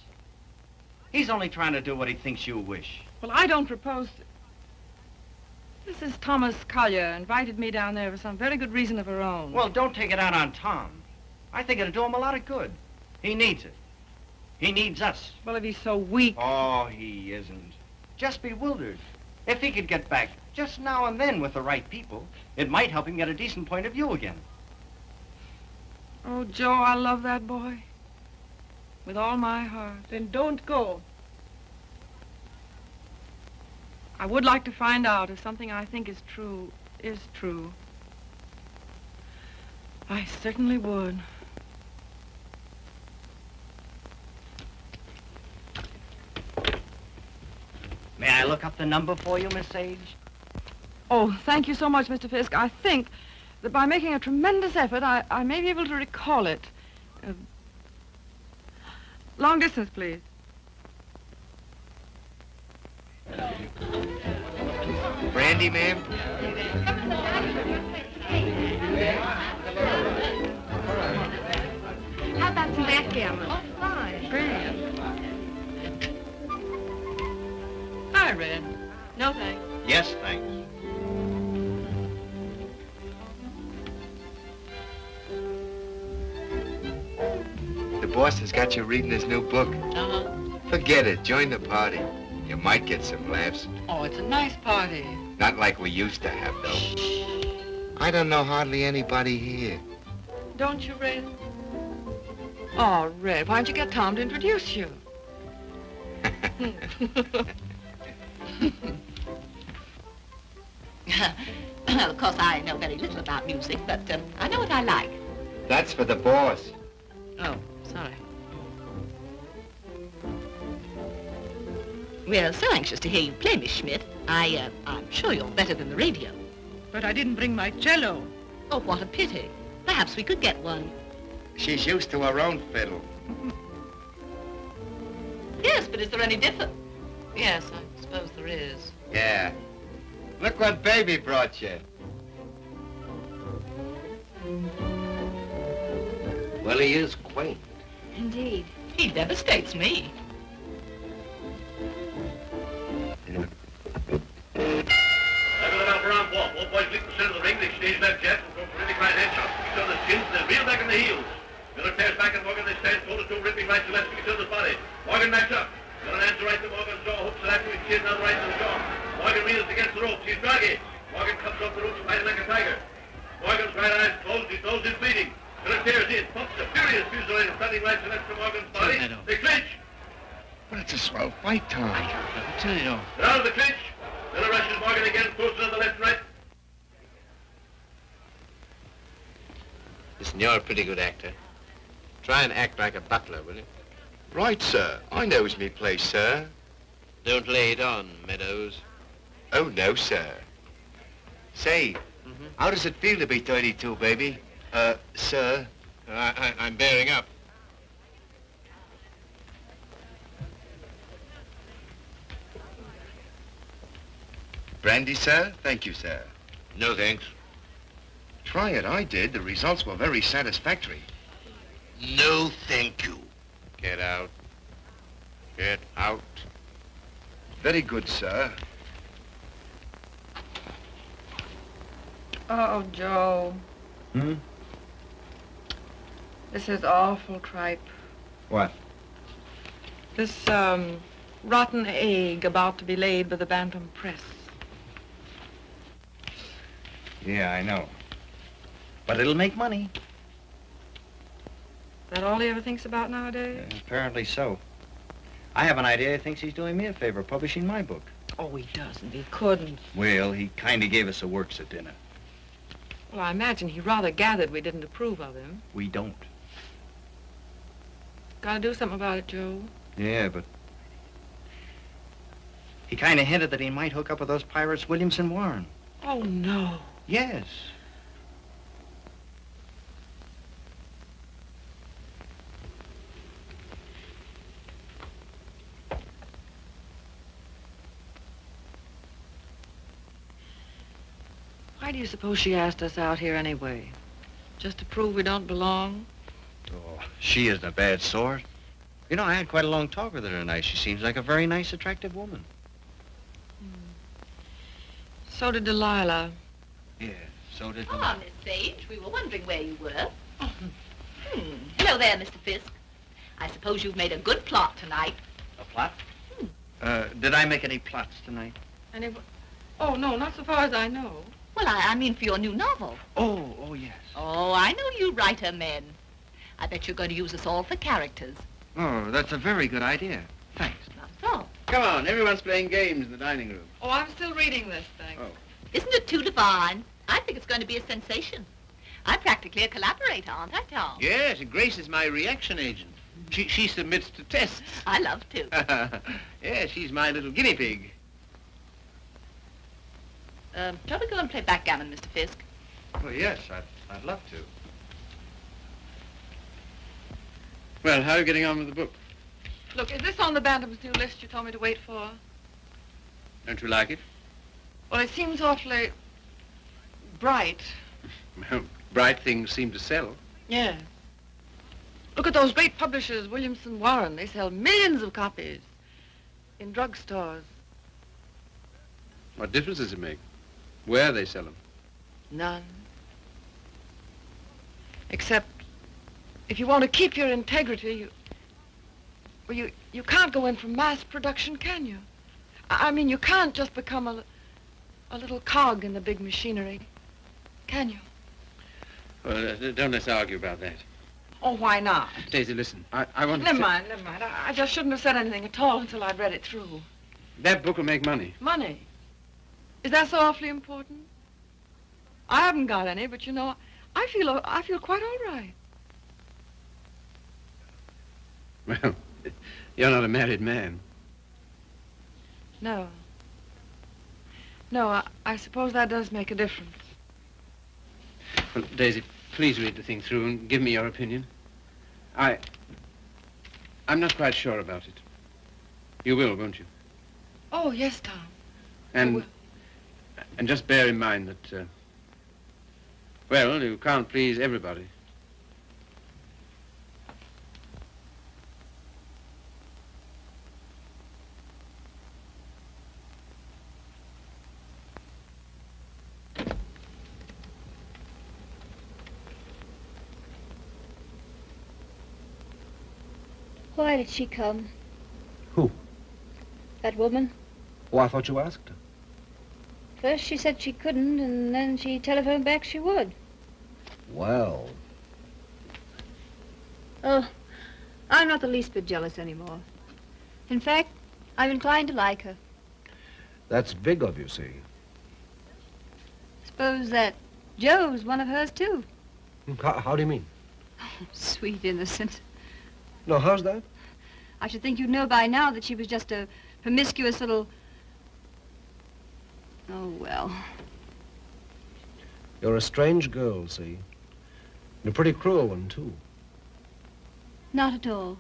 He's only trying to do what he thinks you wish. Well, I don't propose to... Mrs. Thomas Collier invited me down there for some very good reason of her own. Well, don't take it out on Tom. I think it'll do him a lot of good. He needs it. He needs us. Well, if he's so weak... Oh, he isn't. Just bewildered. If he could get back just now and then with the right people, it might help him get a decent point of view again. Oh, Joe, I love that boy. With all my heart. Then don't go. I would like to find out if something I think is true. I certainly would. May I look up the number for you, Miss Sage? Oh, thank you so much, Mr. Fisk. I think that by making a tremendous effort, I may be able to recall it. Long distance, please. Brandy, ma'am? How about some backgammon? Oh, fine. Brilliant. Hi, Red. No, thanks. Yes, thanks. The boss has got you reading his new book. Uh-huh. Forget it. Join the party. You might get some laughs. Oh, it's a nice party. Not like we used to have, though. I don't know hardly anybody here. Don't you, Red? Oh, Red, why don't you get Tom to introduce you? Well, of course, I know very little about music, but I know what I like. That's for the boss. Oh, sorry. We're so anxious to hear you play, Miss Schmidt. I'm sure you're better than the radio. But I didn't bring my cello. Oh, what a pity. Perhaps we could get one. She's used to her own fiddle. Yes, but is there any difference? Yes, I suppose there is. Yeah. Look what Baby brought you. Well, he is quaint. Indeed. He devastates me. Around 1.6% of the ring, they exchange that jet and go for Riddick right head shots to each other's chins, then reel back in the heels. Miller tears back and Morgan, they stand shoulder to Riddick right to left to each other's body. Morgan backs up. Miller hands right to Morgan's jaw, hooks it after his chin, now right to the jaw. Morgan reels against the ropes, he's draggy. Morgan comes off the ropes fighting like a tiger. Morgan's right eye's closed, his nose is bleeding. Miller tears in, pumps a furious fusillade of standing right to left to Morgan's body. They clinch. But it's a swell fight, Tom. They're out of the clinch. Miller rushes Morgan again, throws it on the left and right. Listen, you're a pretty good actor. Try and act like a butler, will you? Right, sir. I knows me place, sir. Don't lay it on, Meadows. Oh, no, sir. Say, how does it feel to be 32, baby? Sir? I'm bearing up. Brandy, sir? Thank you, sir. No, thanks. Try it, I did. The results were very satisfactory. No, thank you. Get out. Get out. Very good, sir. Oh, Joe. Hmm? This is awful tripe. What? This, rotten egg about to be laid by the Bantam Press. Yeah, I know. But it'll make money. That all he ever thinks about nowadays? Apparently so. I have an idea he thinks he's doing me a favor, publishing my book. Oh, he doesn't. He couldn't. Well, he kind of gave us a works at dinner. Well, I imagine he rather gathered we didn't approve of him. We don't. Gotta do something about it, Joe. Yeah, but... He kind of hinted that he might hook up with those pirates, Williamson Warren. Oh, no. Yes. Why do you suppose she asked us out here anyway? Just to prove we don't belong? Oh, she isn't a bad sort. You know, I had quite a long talk with her tonight. She seems like a very nice, attractive woman. So did Delilah. Yeah, so did Ah, Miss Sage, we were wondering where you were. Hello there, Mr. Fisk. I suppose you've made a good plot tonight. A plot? Did I make any plots tonight? Oh, no, not so far as I know. Well, I mean for your new novel. Oh, yes. Oh, I know you writer men. I bet you're going to use us all for characters. Oh, that's a very good idea. Thanks. Not so. Come on, everyone's playing games in the dining room. Oh, I'm still reading this thing. Oh. Isn't it too divine? I think it's going to be a sensation. I'm practically a collaborator, aren't I, Tom? Yes, Grace is my reaction agent. She submits to tests. I love to. Yeah, she's my little guinea pig. Shall we go and play backgammon, Mr. Fisk? Well, yes, I'd love to. Well, how are you getting on with the book? Look, is this on the Bantam's new list you told me to wait for? Don't you like it? Well, it seems awfully bright. Well, bright things seem to sell. Yeah. Look at those great publishers, Williamson Warren. They sell millions of copies in drugstores. What difference does it make? Where they sell them? None. Except if you want to keep your integrity, you can't go in for mass production, can you? I mean, you can't just become a little cog in the big machinery, can you? Well, don't let's argue about that. Oh, why not? Daisy, listen, I want to... Never mind. I just shouldn't have said anything at all until I'd read it through. That book will make money. Money? Is that so awfully important? I haven't got any, but you know, I feel quite all right. Well, you're not a married man. No. No, I suppose that does make a difference. Well, Daisy, please read the thing through and give me your opinion. I'm not quite sure about it. You will, won't you? Oh, yes, Tom. And just bear in mind that, well, you can't please everybody. Why did she come? Who? That woman. Oh, I thought you asked her. First she said she couldn't, and then she telephoned back she would. Well. Oh, I'm not the least bit jealous anymore. In fact, I'm inclined to like her. That's big of you, see. Suppose that Joe's one of hers, too. How do you mean? Oh, sweet innocent. No, how's that? I should think you'd know by now that she was just a promiscuous little... Oh, well. You're a strange girl, see. And a pretty cruel one, too. Not at all.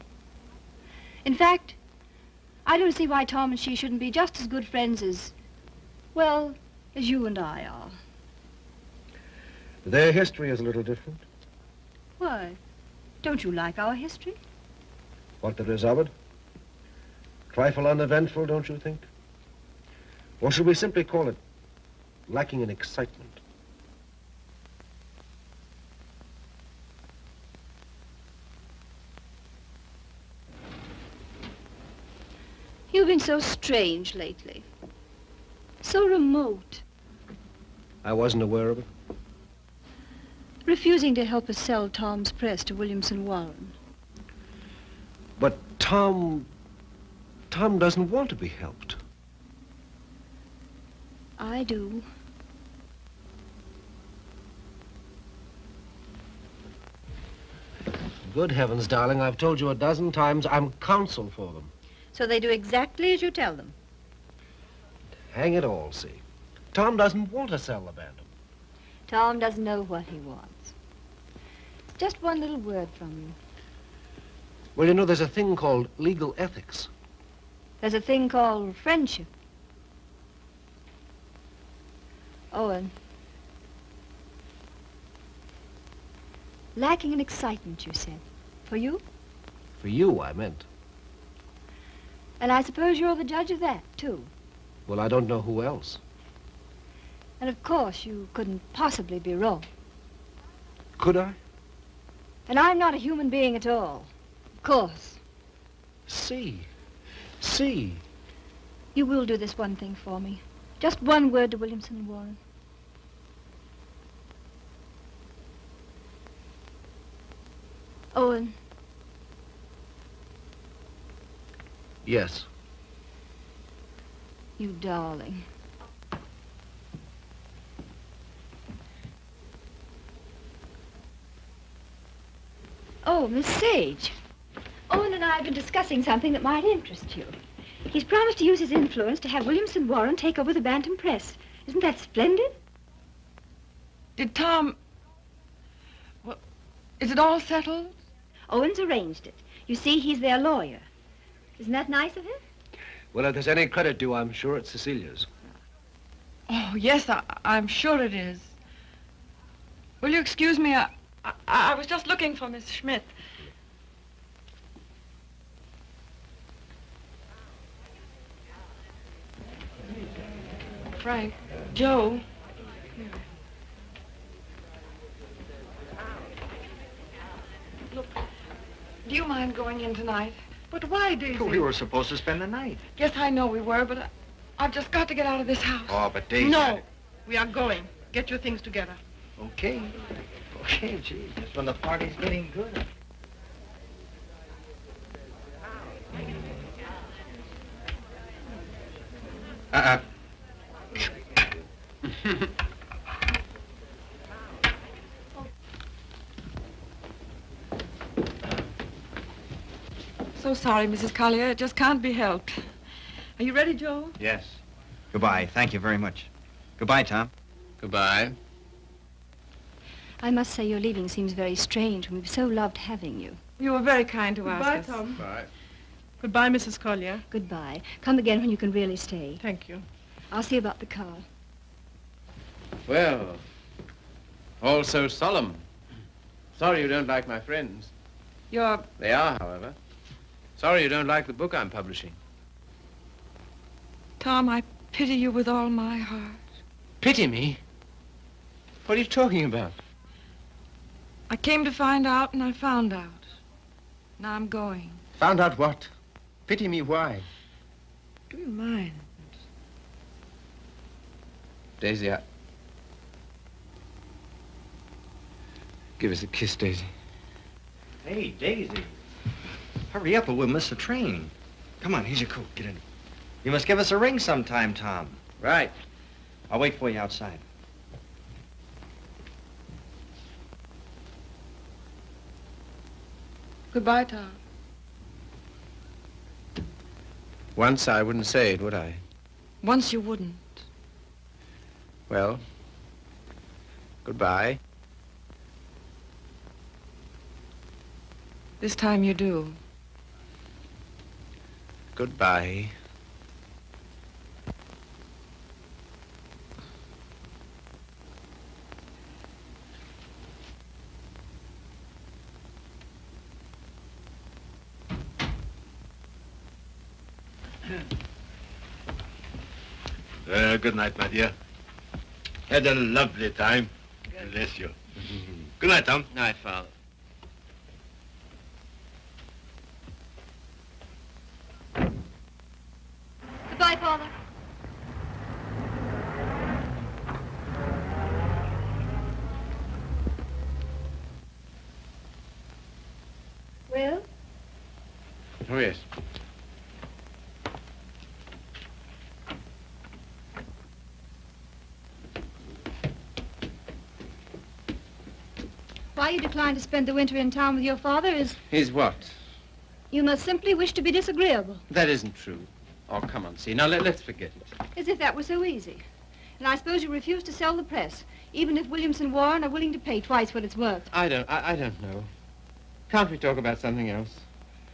In fact, I don't see why Tom and she shouldn't be just as good friends as, well, as you and I are. Their history is a little different. Why? Don't you like our history? What there is of it? Trifle uneventful, don't you think? Or should we simply call it lacking in excitement? You've been so strange lately. So remote. I wasn't aware of it. Refusing to help us sell Tom's press to Williamson Warren. But Tom doesn't want to be helped. I do. Good heavens, darling, I've told you a dozen times I'm counsel for them. So they do exactly as you tell them. Hang it all, see. Tom doesn't want to sell the Bantam. Tom doesn't know what he wants. Just one little word from you. Well, you know, there's a thing called legal ethics. There's a thing called friendship. Owen. Lacking in excitement, you said. For you? For you, I meant. And I suppose you're the judge of that, too. Well, I don't know who else. And of course, you couldn't possibly be wrong. Could I? And I'm not a human being at all. Of course. See. You will do this one thing for me. Just one word to Williamson Warren. Owen. Yes. You darling. Oh, Miss Sage. Owen and I have been discussing something that might interest you. He's promised to use his influence to have Williamson Warren take over the Bantam Press. Isn't that splendid? Did Tom... Well, is it all settled? Owen's arranged it. You see, he's their lawyer. Isn't that nice of him? Well, if there's any credit due, I'm sure it's Cecilia's. Oh, yes, I'm sure it is. Will you excuse me? I was just looking for Miss Schmidt. Frank, Joe. Look, do you mind going in tonight? But why, Daisy? We were supposed to spend the night. Yes, I know we were, but I've just got to get out of this house. Oh, but Daisy... No. We are going. Get your things together. Okay. Okay, gee. Just when the party's getting good. So sorry, Mrs. Collier. It just can't be helped. Are you ready, Joe? Yes. Goodbye. Thank you very much. Goodbye, Tom. Goodbye. I must say your leaving seems very strange. We've so loved having you. You were very kind to ask Goodbye, us. Tom. Bye. Goodbye, Mrs. Collier. Goodbye. Come again when you can really stay. Thank you. I'll see about the car. Well, all so solemn. Sorry you don't like my friends. You're... They are, however. Sorry you don't like the book I'm publishing. Tom, I pity you with all my heart. Pity me? What are you talking about? I came to find out, and I found out. Now I'm going. Found out what? Pity me why? Do you mind? Daisy, give us a kiss, Daisy. Hey, Daisy. Hurry up or we'll miss the train. Come on, here's your coat. Get in. You must give us a ring sometime, Tom. Right. I'll wait for you outside. Goodbye, Tom. Once I wouldn't say it, would I? Once you wouldn't. Well, goodbye. This time you do. Goodbye. Good night, my dear. Had a lovely time. Bless you. Good night, Tom. Night, Father. Goodbye, Father. Will? Oh, yes. Why you decline to spend the winter in town with your father is Is what? you must simply wish to be disagreeable. That isn't true. Oh, come on, see. Now, let's forget it. As if that were so easy. And I suppose you refuse to sell the press, even if Williamson Warren are willing to pay twice what it's worth. I don't know. Can't we talk about something else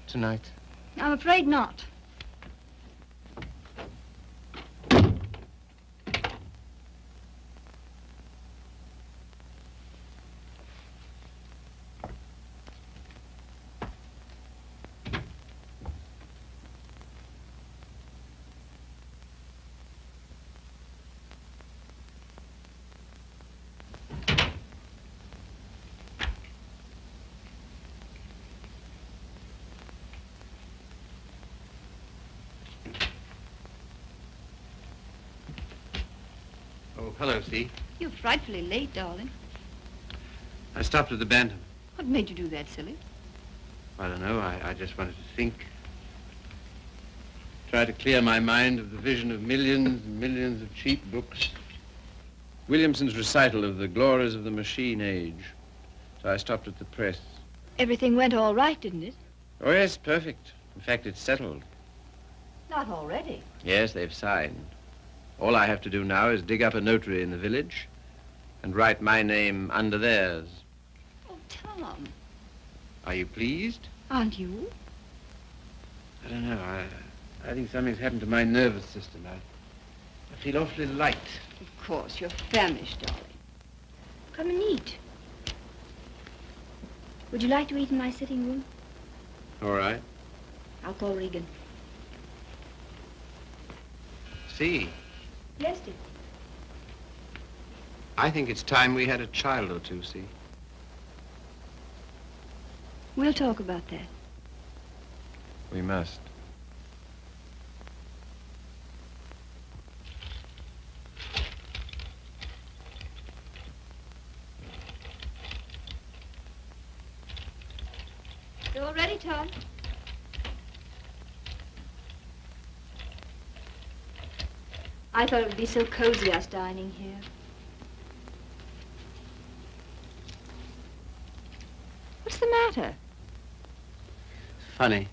tonight? I'm afraid not. Oh, hello, see. You're frightfully late, darling. I stopped at the Bantam. What made you do that, silly? I don't know. I just wanted to think. Try to clear my mind of the vision of millions and millions of cheap books. Williamson's recital of the glories of the machine age. So I stopped at the press. Everything went all right, didn't it? Oh, yes, perfect. In fact, it's settled. Not already. Yes, they've signed. All I have to do now is dig up a notary in the village and write my name under theirs. Oh, Tom. Are you pleased? Aren't you? I don't know. I think something's happened to my nervous system. I feel awfully light. Of course, you're famished, darling. Come and eat. Would you like to eat in my sitting room? All right. I'll call Regan. See, Yes, dear. I think it's time we had a child or two, see. We'll talk about that. We must. You all ready, Tom? I thought it would be so cozy, us dining here. What's the matter? Funny.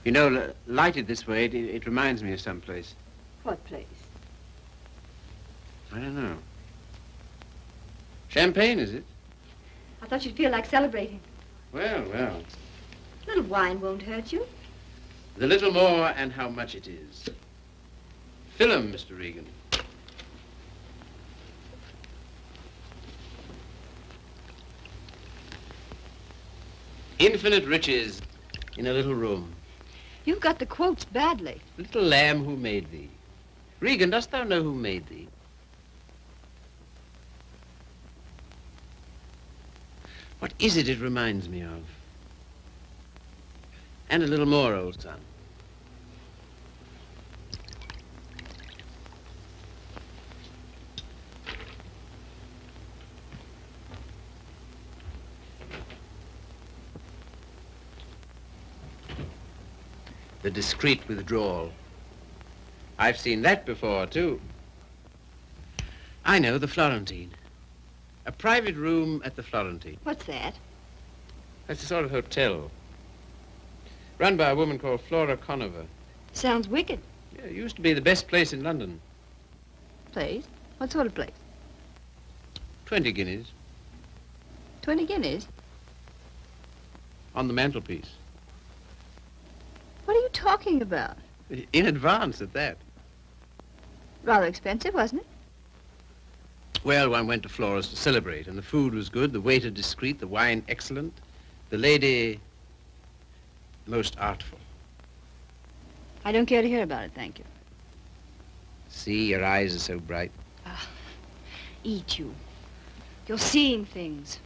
You know, lighted this way, it reminds me of someplace. What place? I don't know. Champagne, is it? I thought you'd feel like celebrating. Well, A little wine won't hurt you. the little more and how much it is. Fill 'em, Mr. Regan. Infinite riches in a little room. You've got the quotes badly. Little lamb who made thee. Regan, dost thou know who made thee? What is it reminds me of? And a little more, old son. The discreet withdrawal. I've seen that before, too. I know, the Florentine. A private room at the Florentine. What's that? That's a sort of hotel. Run by a woman called Flora Conover. Sounds wicked. Yeah, it used to be the best place in London. Place? What sort of place? 20 guineas 20 guineas? on the mantelpiece. What are you talking about? In advance at that. Rather expensive, wasn't it? Well, one went to Flora's to celebrate, and the food was good, the waiter discreet, the wine excellent, the lady most artful. I don't care to hear about it, thank you. See, your eyes are so bright. Eat you. You're seeing things.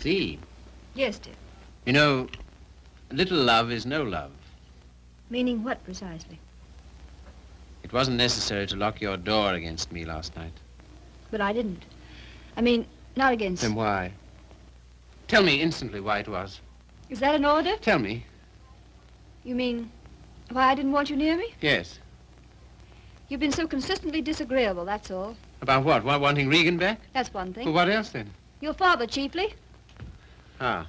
See, Yes, dear. you know, little love is no love. Meaning what, precisely? It wasn't necessary to lock your door against me last night. But I didn't. I mean, not against... Then why? Tell me instantly why it was. Is that an order? Tell me. You mean why I didn't want you near me? Yes. You've been so consistently disagreeable, that's all. About what? Wanting Regan back? That's one thing. Well, what else then? Your father, chiefly. Ah.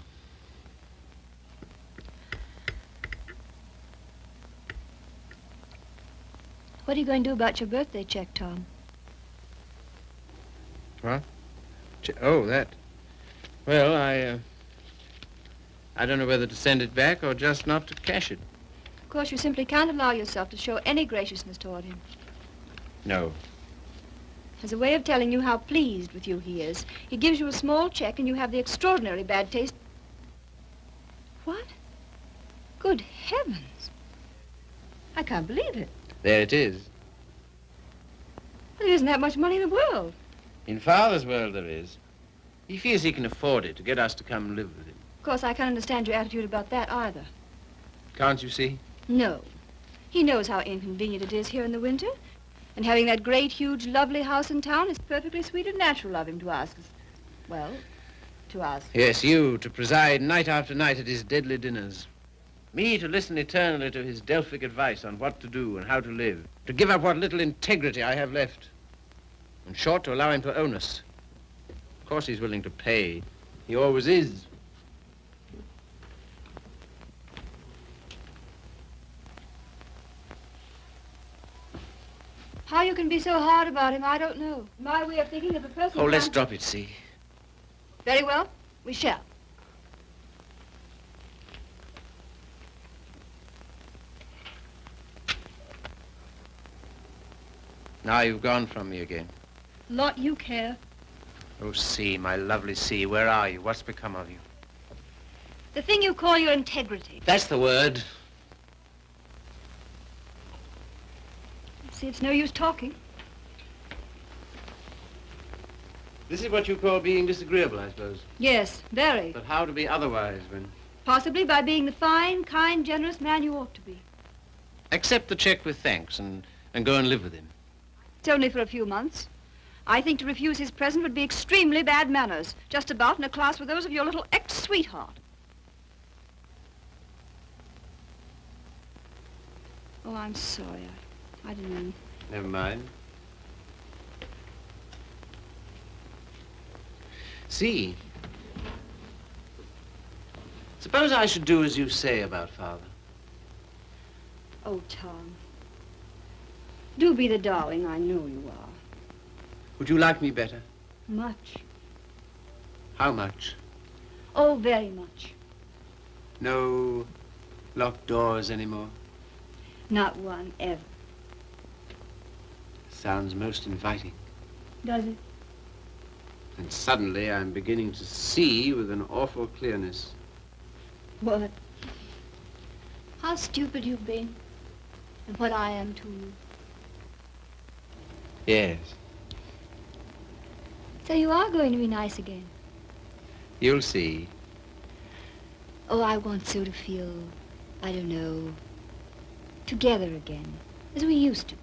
What are you going to do about your birthday check, Tom? What? Oh, that. Well, I don't know whether to send it back or just not to cash it. Of course, you simply can't allow yourself to show any graciousness toward him. No. As a way of telling you how pleased with you he is, he gives you a small check and you have the extraordinarily bad taste. What? Good heavens. I can't believe it. There it is. Well, there isn't that much money in the world. In Father's world there is. He feels he can afford it to get us to come and live with him. Of course, I can't understand your attitude about that either. Can't you see? No. He knows how inconvenient it is here in the winter. And having that great, huge, lovely house in town is perfectly sweet and natural of him to ask us. Well, to ask. Yes, you to preside night after night at his deadly dinners. Me to listen eternally to his Delphic advice on what to do and how to live. To give up what little integrity I have left. In short, to allow him to own us. Of course he's willing to pay. He always is. How you can be so hard about him, I don't know. My way of thinking of a person... Oh, let's can't- drop it, see. Very well. We shall. Now you've gone from me again. Lot you care. Oh, C, my lovely C, where are you? What's become of you? The thing you call your integrity. That's the word. See, it's no use talking. This is what you call being disagreeable, I suppose. Yes, very. But how to be otherwise when... Possibly by being the fine, kind, generous man you ought to be. Accept the check with thanks and go and live with him. It's only for a few months. I think to refuse his present would be extremely bad manners, just about in a class with those of your little ex-sweetheart. Oh, I'm sorry. I didn't mean... Never mind. See, suppose I should do as you say about Father. Oh, Tom. Do be the darling I know you are. Would you like me better? Much. How much? Oh, very much. No locked doors anymore? Not one, ever. Sounds most inviting. Does it? And suddenly I'm beginning to see with an awful clearness. What? How stupid you've been. And what I am to you. Yes. So you are going to be nice again. You'll see. Oh, I want so to feel, I don't know, together again, as we used to be.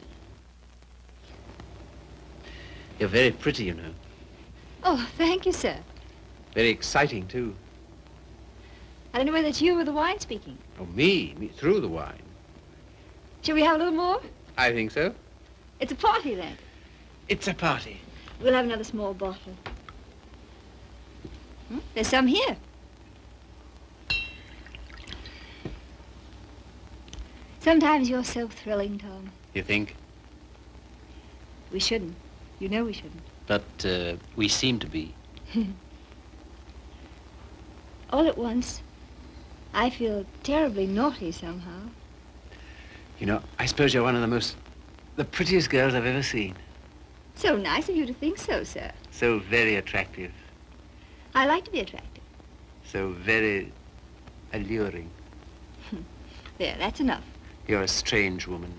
You're very pretty, you know. Oh, thank you, sir. Very exciting, too. I don't know whether it's you or the wine speaking. Oh, me through the wine. Shall we have a little more? I think so. It's a party, then. It's a party. We'll have another small bottle. There's some here. Sometimes you're so thrilling, Tom. You think? We shouldn't. You know we shouldn't. But we seem to be. All at once, I feel terribly naughty somehow. You know, I suppose you're one of the prettiest girls I've ever seen. So nice of you to think so, sir. So very attractive. I like to be attractive. So very alluring. There, that's enough. You're a strange woman.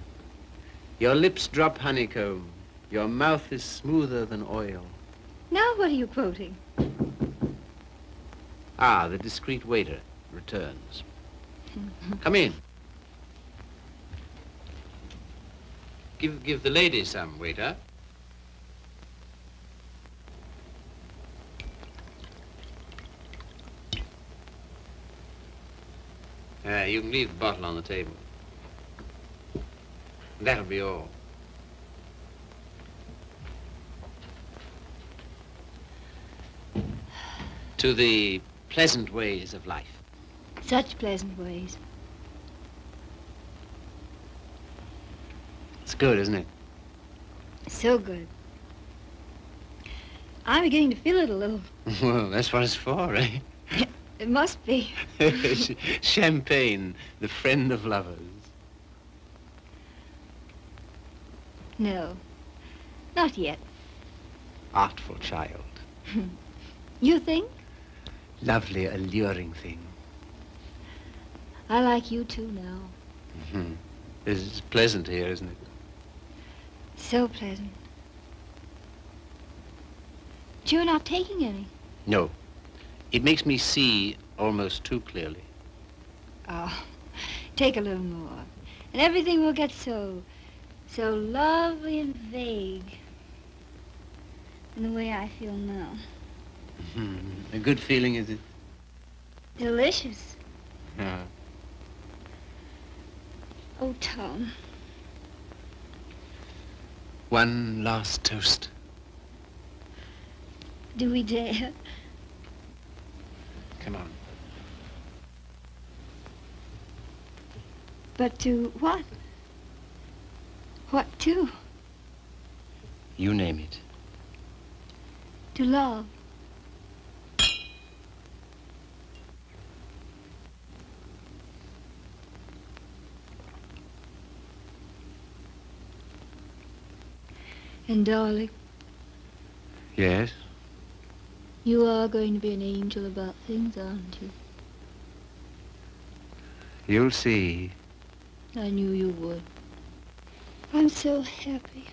Your lips drop honeycomb. Your mouth is smoother than oil. Now what are you quoting? Ah, the discreet waiter returns. Come in. Give the lady some, waiter. You can leave the bottle on the table. That'll be all. To the pleasant ways of life. Such pleasant ways. It's good, isn't it? So good. I'm beginning to feel it a little. Well, that's what it's for, eh? It must be. Champagne, the friend of lovers. No, not yet. Artful child. You think? Lovely, alluring thing. I like you too now. Mm-hmm. It's pleasant here, isn't it? So pleasant. But you're not taking any. No. It makes me see almost too clearly. Oh, take a little more. And everything will get so lovely and vague. In the way I feel now. Mm-hmm. A good feeling, is it? Delicious. Yeah. Oh, Tom. One last toast. Do we dare? Come on. But to what? What to? You name it. To love. And darling, Yes? you are going to be an angel about things, aren't you? You'll see. I knew you would. I'm so happy.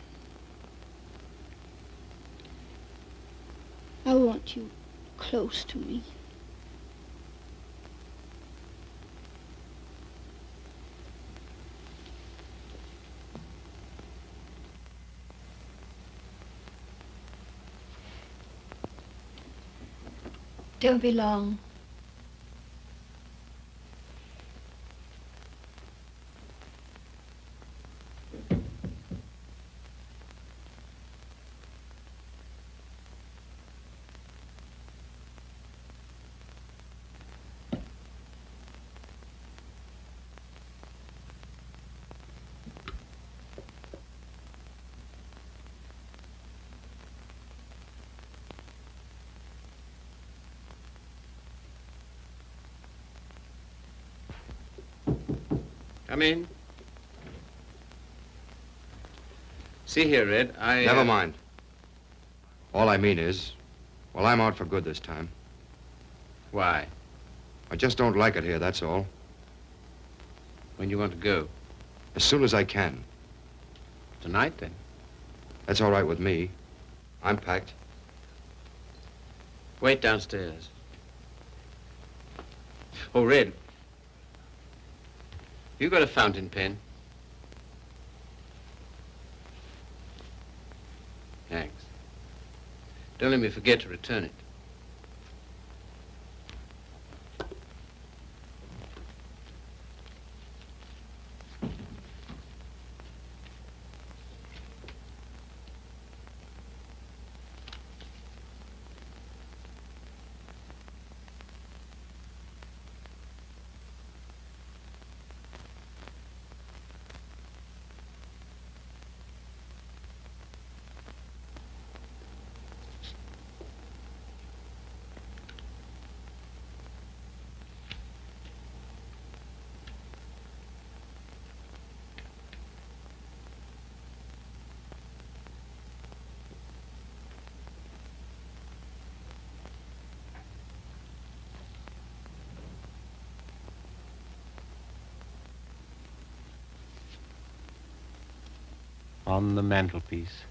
I want you close to me. Don't be long. Come in. See here, Red, Never mind. All I mean is, well, I'm out for good this time. Why? I just don't like it here, that's all. When do you want to go? As soon as I can. Tonight, then? That's all right with me. I'm packed. Wait downstairs. Oh, Red. You got a fountain pen? Thanks. Don't let me forget to return it. on the mantelpiece.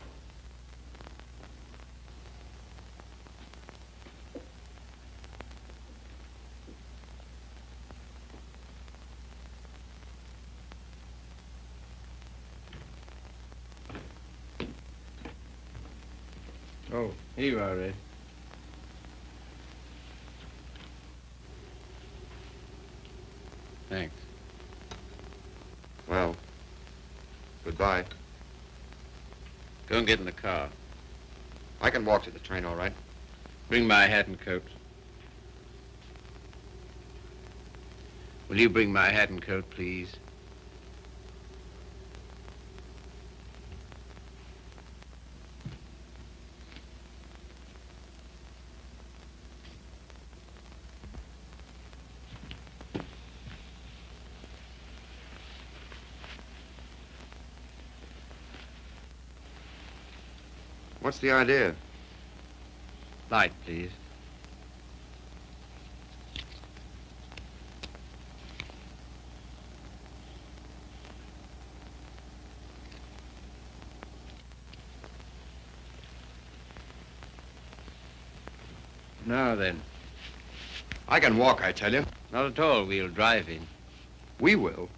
Oh, here you are, Red. Thanks. Well, goodbye. Go and get in the car. I can walk to the train, all right? Bring my hat and coat. Will you bring my hat and coat, please? What's the idea? Light, please. Now then. I can walk, I tell you. Not at all. We'll drive in. We will.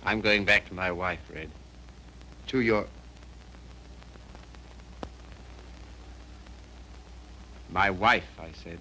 I'm going back to my wife, Red. To your... My wife, I said.